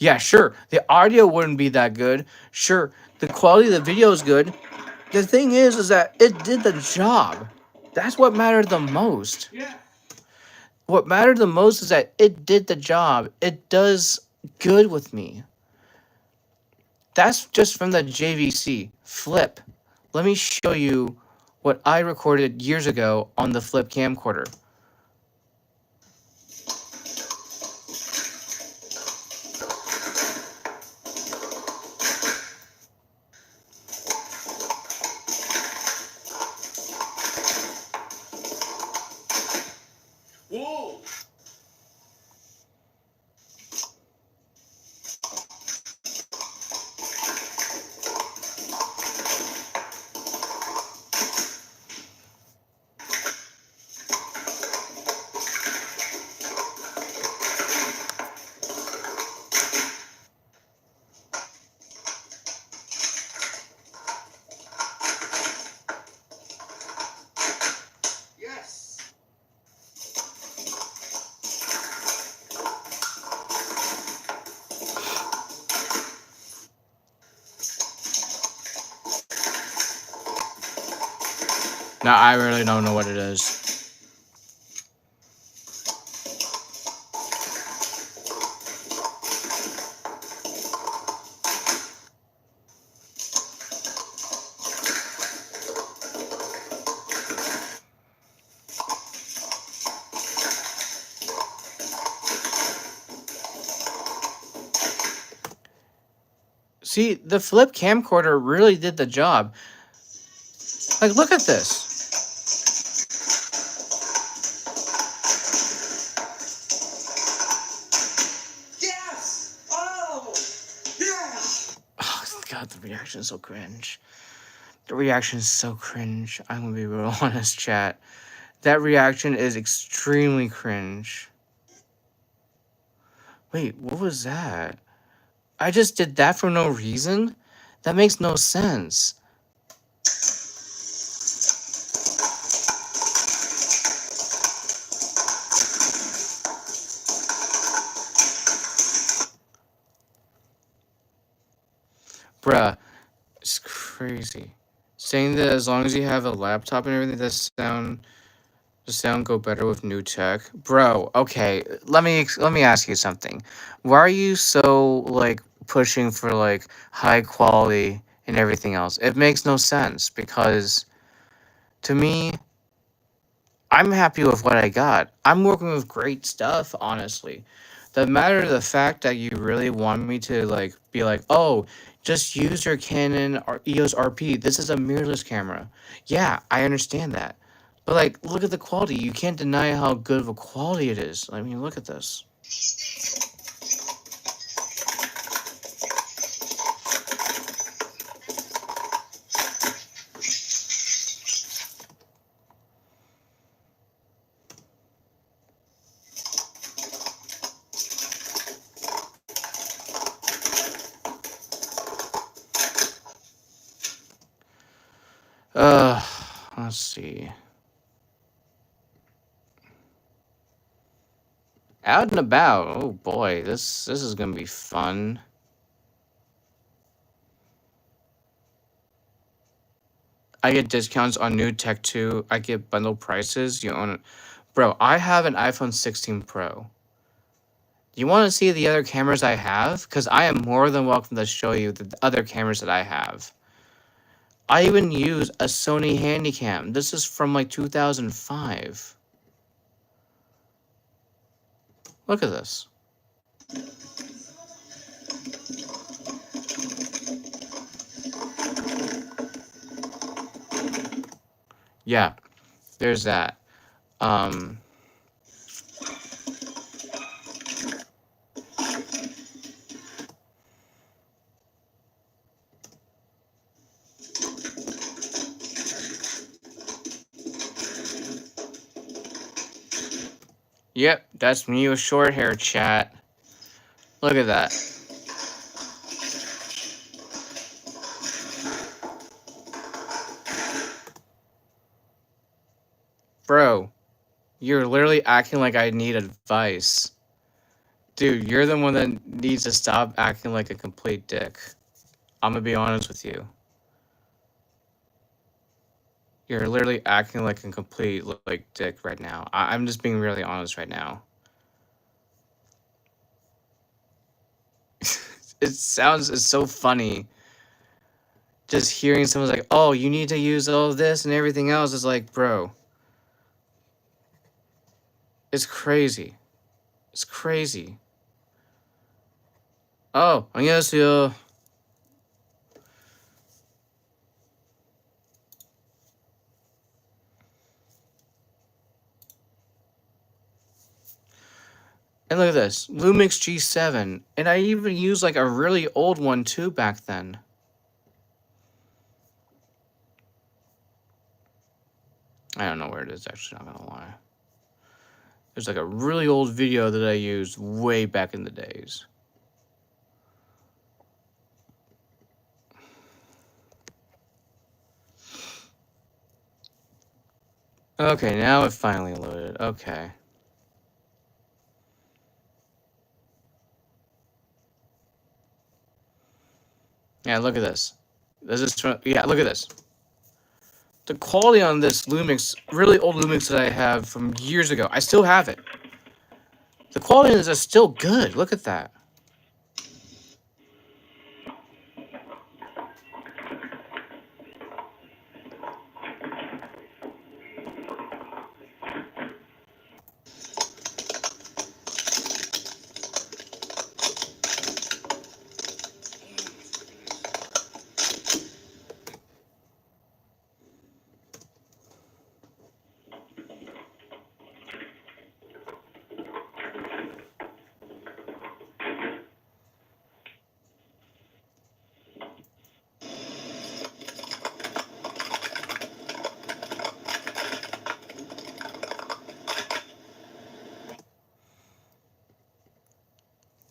[SPEAKER 1] Yeah, sure, the audio wouldn't be that good. Sure, the quality of the video is good. The thing is that it did the job. That's what mattered the most. Yeah. What mattered the most is that it did the job. It does good with me. That's just from the JVC Flip. Let me show you what I recorded years ago on the Flip camcorder.
[SPEAKER 2] Whoa!
[SPEAKER 1] Now I really don't know what it is. See, the Flip camcorder really did the job. Like, look at this.
[SPEAKER 2] Yes! Oh! Yeah!
[SPEAKER 1] Oh, God, the reaction is so cringe. The reaction is so cringe. I'm gonna be real honest, chat. That reaction is extremely cringe. Wait, what was that? I just did that for no reason? That makes no sense. Bruh, it's crazy. Saying that as long as you have a laptop and everything, the sound go better with new tech. Bro, okay, let me ask you something. Why are you so like pushing for like high quality and everything else? It makes no sense because to me, I'm happy with what I got. I'm working with great stuff, honestly. The matter of the fact that you really want me to like be like, oh, just use your Canon or EOS RP. This is a mirrorless camera. Yeah, I understand that. But like, look at the quality. You can't deny how good of a quality it is. I mean, look at this. Uh, let's see. Out and about. Oh boy, this is gonna be fun. I get discounts on new tech too. I get bundle prices. You own it. Bro, I have an iPhone 16 Pro. You want to see the other cameras I have? Because I am more than welcome to show you the other cameras that I have. I even use a Sony Handycam. This is from like 2005. Look at this. Yeah, there's that. Yep, that's me with short hair, chat. Look at that. Bro, you're literally acting like I need advice. Dude, you're the one that needs to stop acting like a complete dick. I'm gonna be honest with you. You're literally acting like a complete like dick right now. I'm just being really honest right now. It's so funny. Just hearing someone's like, oh, you need to use all of this and everything else is like, bro. It's crazy. It's crazy. Oh, 안녕하세요. And look at this, Lumix G7. And I even used like a really old one too back then. I don't know where it is, actually, not gonna lie. There's like a really old video that I used way back in the days. Okay, now it finally loaded. Okay. Yeah, look at this. This is yeah, look at this. The quality on this Lumix, really old Lumix that I have from years ago, I still have it. The quality is still good. Look at that.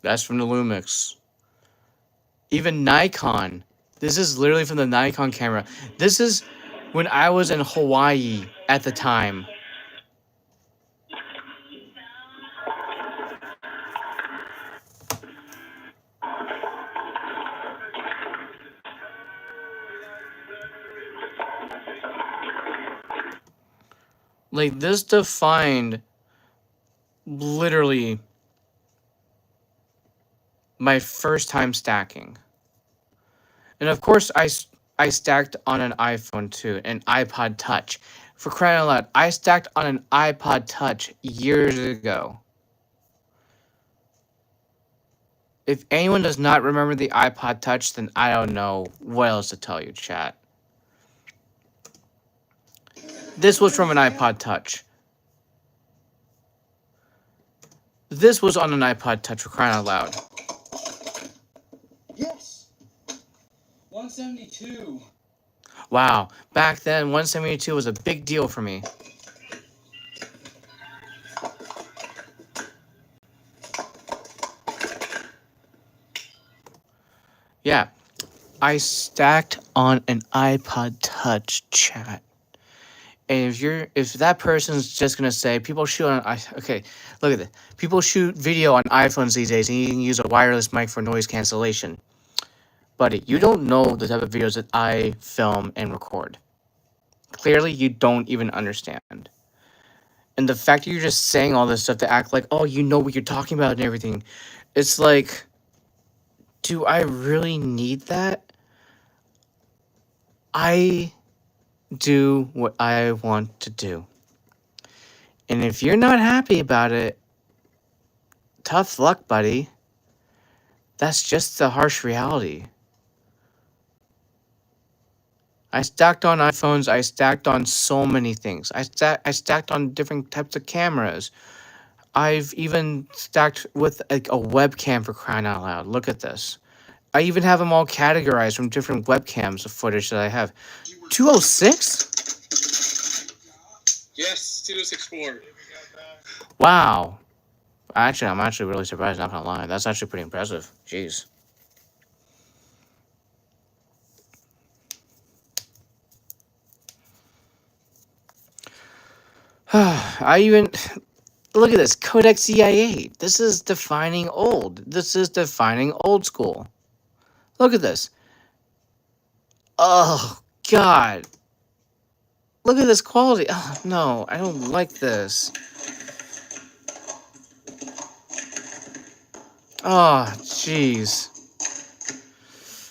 [SPEAKER 1] That's from the Lumix. Even Nikon. This is literally from the Nikon camera. This is when I was in Hawaii at the time. Like, this defined literally my first time stacking. And of course, I stacked on an iPhone too, an iPod Touch. For crying out loud, I stacked on an iPod Touch years ago. If anyone does not remember the iPod Touch, then I don't know what else to tell you, chat. This was from an iPod Touch. This was on an iPod Touch, for crying out loud.
[SPEAKER 2] Yes. 172.
[SPEAKER 1] Wow, back then, 172 was a big deal for me. Yeah, I stacked on an iPod Touch, chat. And if that person's just gonna say people shoot on okay, look at this. People shoot video on iPhones these days, and you can use a wireless mic for noise cancellation. Buddy, you don't know the type of videos that I film and record. Clearly, you don't even understand. And the fact that you're just saying all this stuff to act like, oh, you know what you're talking about and everything, it's like, do I really need that? I do what I want to do. And if you're not happy about it, tough luck, buddy. That's just the harsh reality. I stacked on iPhones. I stacked on so many things. I stacked on different types of cameras. I've even stacked with like a webcam, for crying out loud. Look at this. I even have them all categorized from different webcams of footage that I have. 206?
[SPEAKER 2] Yes, 2064.
[SPEAKER 1] Wow. Actually, I'm actually really surprised, not gonna lie. That's actually pretty impressive. Jeez. I even look at this Codex CIA. This is defining old. This is defining old school. Look at this. Oh God. Look at this quality. Oh, no, I don't like this. Oh, jeez.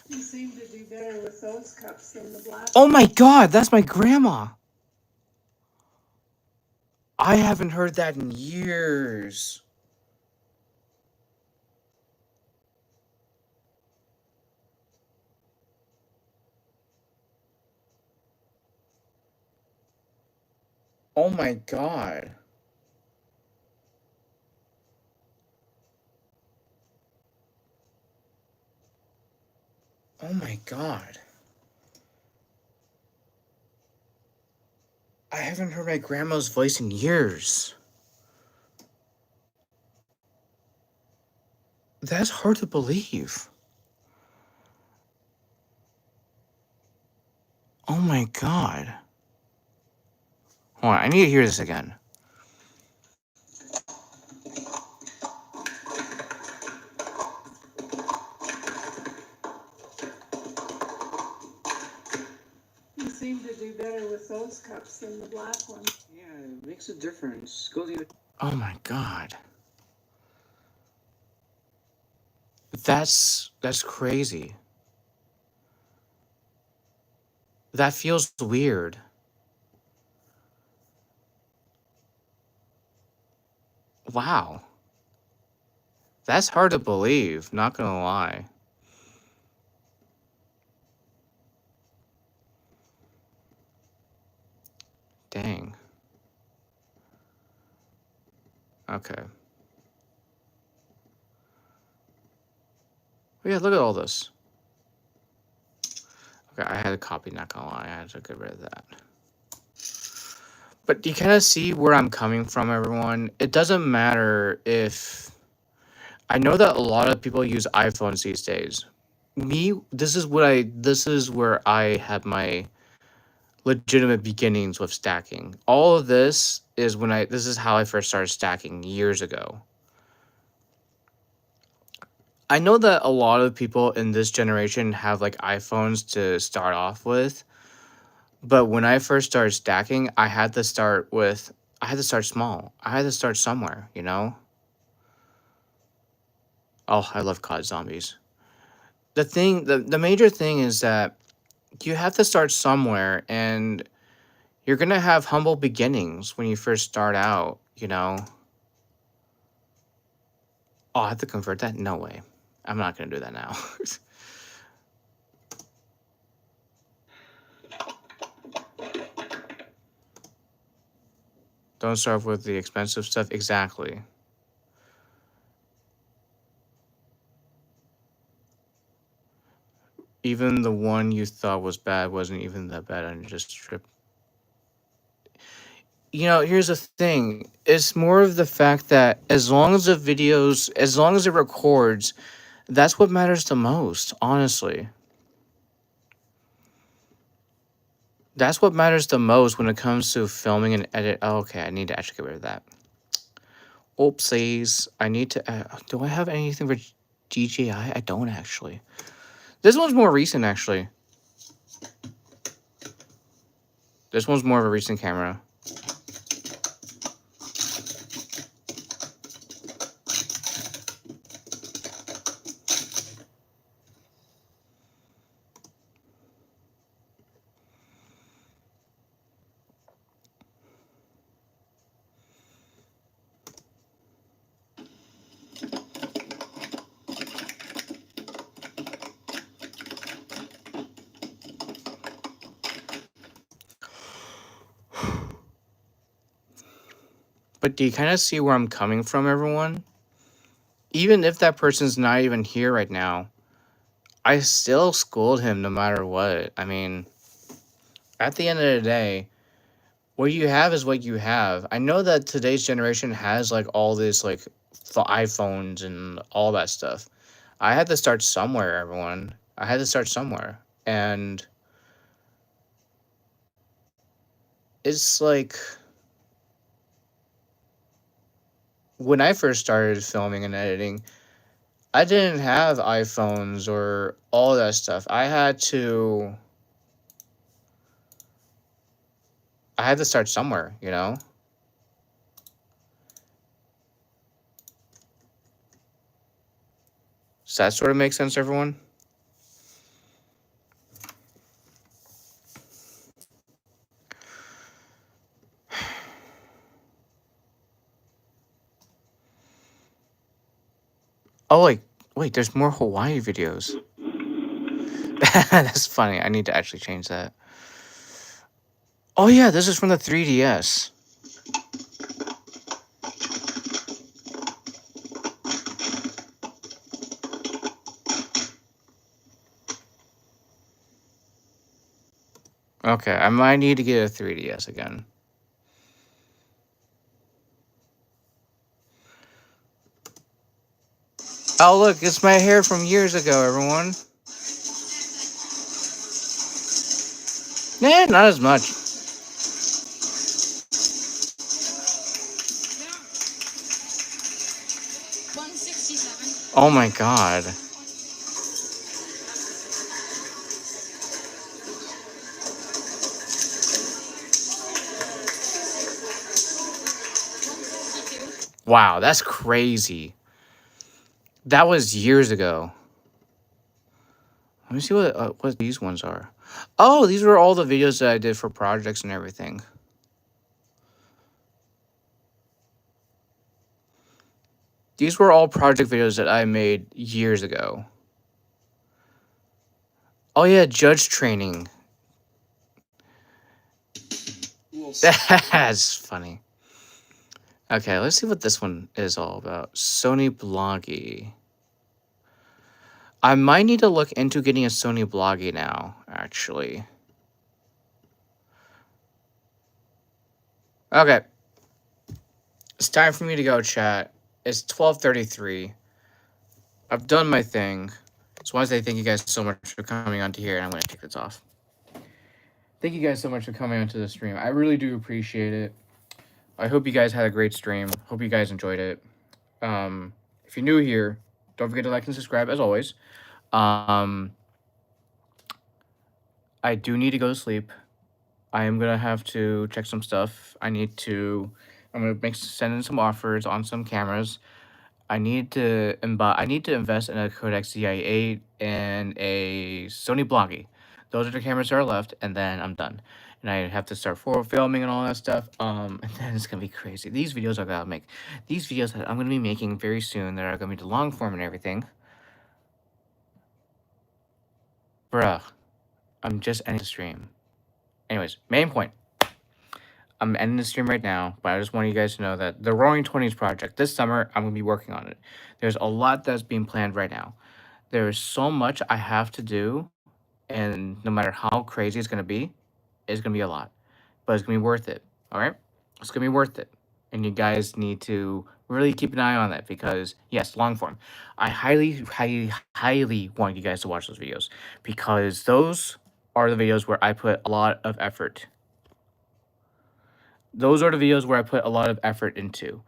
[SPEAKER 3] You seem to do better with those cups than the black.
[SPEAKER 1] Oh my God, that's my grandma. I haven't heard that in years. Oh my God. Oh my God. I haven't heard my grandma's voice in years. That's hard to believe. Oh my God. Hold on, I need to hear this again.
[SPEAKER 3] You seem to do better with those cups than the black ones.
[SPEAKER 2] Yeah, it makes a difference. Go the
[SPEAKER 1] Oh my God. That's crazy. That feels weird. Wow. That's hard to believe, not gonna lie. Dang. Okay. Oh yeah, look at all this. Okay, I had a copy, not gonna lie. I had to get rid of that. But do you kind of see where I'm coming from, everyone? It doesn't matter if... I know that a lot of people use iPhones these days. Me, this is where I had my legitimate beginnings with stacking. All of this is this is how I first started stacking years ago. I know that a lot of people in this generation have like iPhones to start off with, but when I first started stacking, I had to start small. I had to start somewhere, you know? Oh, I love COD Zombies. The major thing is that you have to start somewhere, and you're gonna have humble beginnings when you first start out, you know? Oh, I have to convert that? No way. I'm not gonna do that now. Don't start with the expensive stuff. Exactly. Even the one you thought was bad wasn't even that bad and just stripped. You know, here's the thing. It's more of the fact that as long as as long as it records, that's what matters the most, honestly. That's what matters the most when it comes to filming and edit. Oh, okay, I need to actually get rid of that. Oopsies. I need to... do I have anything for DJI? I don't, actually. This one's more recent, actually. This one's more of a recent camera. But do you kind of see where I'm coming from, everyone? Even if that person's not even here right now, I still scold him no matter what. I mean, at the end of the day, what you have is what you have. I know that today's generation has like all this like iPhones and all that stuff. I had to start somewhere, everyone. I had to start somewhere. And it's like when I first started filming and editing, I didn't have iPhones or all that stuff. I had to start somewhere, you know? Does that sort of make sense, everyone? Oh, wait, there's more Hawaii videos. That's funny. I need to actually change that. Oh, yeah, this is from the 3DS. Okay, I might need to get a 3DS again. Oh, look, it's my hair from years ago, everyone. Nah, not as much. Oh my god. Wow, that's crazy. That was years ago. Let me see what these ones are. Oh, these were all the videos that I did for projects and everything. These were all project videos that I made years ago. Oh yeah, judge training. That's funny. Okay, let's see what this one is all about. Sony Bloggy. I might need to look into getting a Sony Bloggy now, actually. Okay. It's time for me to go, chat. It's 12:33. I've done my thing. So I want to say thank you guys so much for coming onto here, and I'm going to take this off. Thank you guys so much for coming onto the stream. I really do appreciate it. I hope you guys had a great stream. Hope you guys enjoyed it. If you're new here, don't forget to like and subscribe as always. I do need to go to sleep. I am gonna have to check some stuff. I'm gonna send in some offers on some cameras. I need to invest in a Kodak ZI-8 and a Sony Bloggy. Those are the cameras that are left, and then I'm done. And I have to start filming and all that stuff. And then it's gonna be crazy. These videos I gotta make. These videos that I'm gonna be making very soon that are gonna be the long form and everything. Bruh, I'm just ending the stream. Anyways, main point. I'm ending the stream right now, but I just want you guys to know that the Roaring Twenties project this summer, I'm gonna be working on it. There's a lot that's being planned right now. There is so much I have to do, and no matter how crazy it's gonna be a lot, but it's gonna be worth it. All right, it's gonna be worth it, and you guys need to really keep an eye on that because yes, long form. I highly, highly, highly want you guys to watch those videos because those are the videos where I put a lot of effort. Those are the videos where I put a lot of effort into.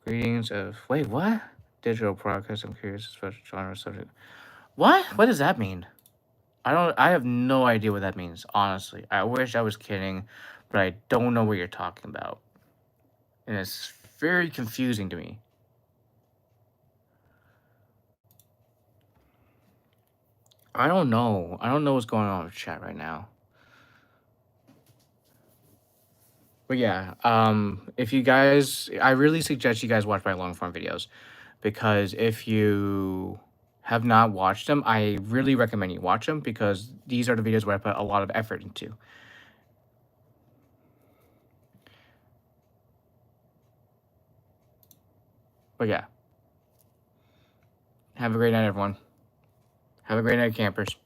[SPEAKER 1] Greetings of wait, what? Digital broadcast. I'm curious about genre subject. What? What does that mean? I have no idea what that means, honestly. I wish I was kidding, but I don't know what you're talking about. And it's very confusing to me. I don't know. I don't know what's going on with chat right now. But yeah, if you guys, I really suggest you guys watch my long form videos, because if you have not watched them, I really recommend you watch them, because these are the videos where I put a lot of effort into. But yeah, have a great night, everyone. Have a great night, campers.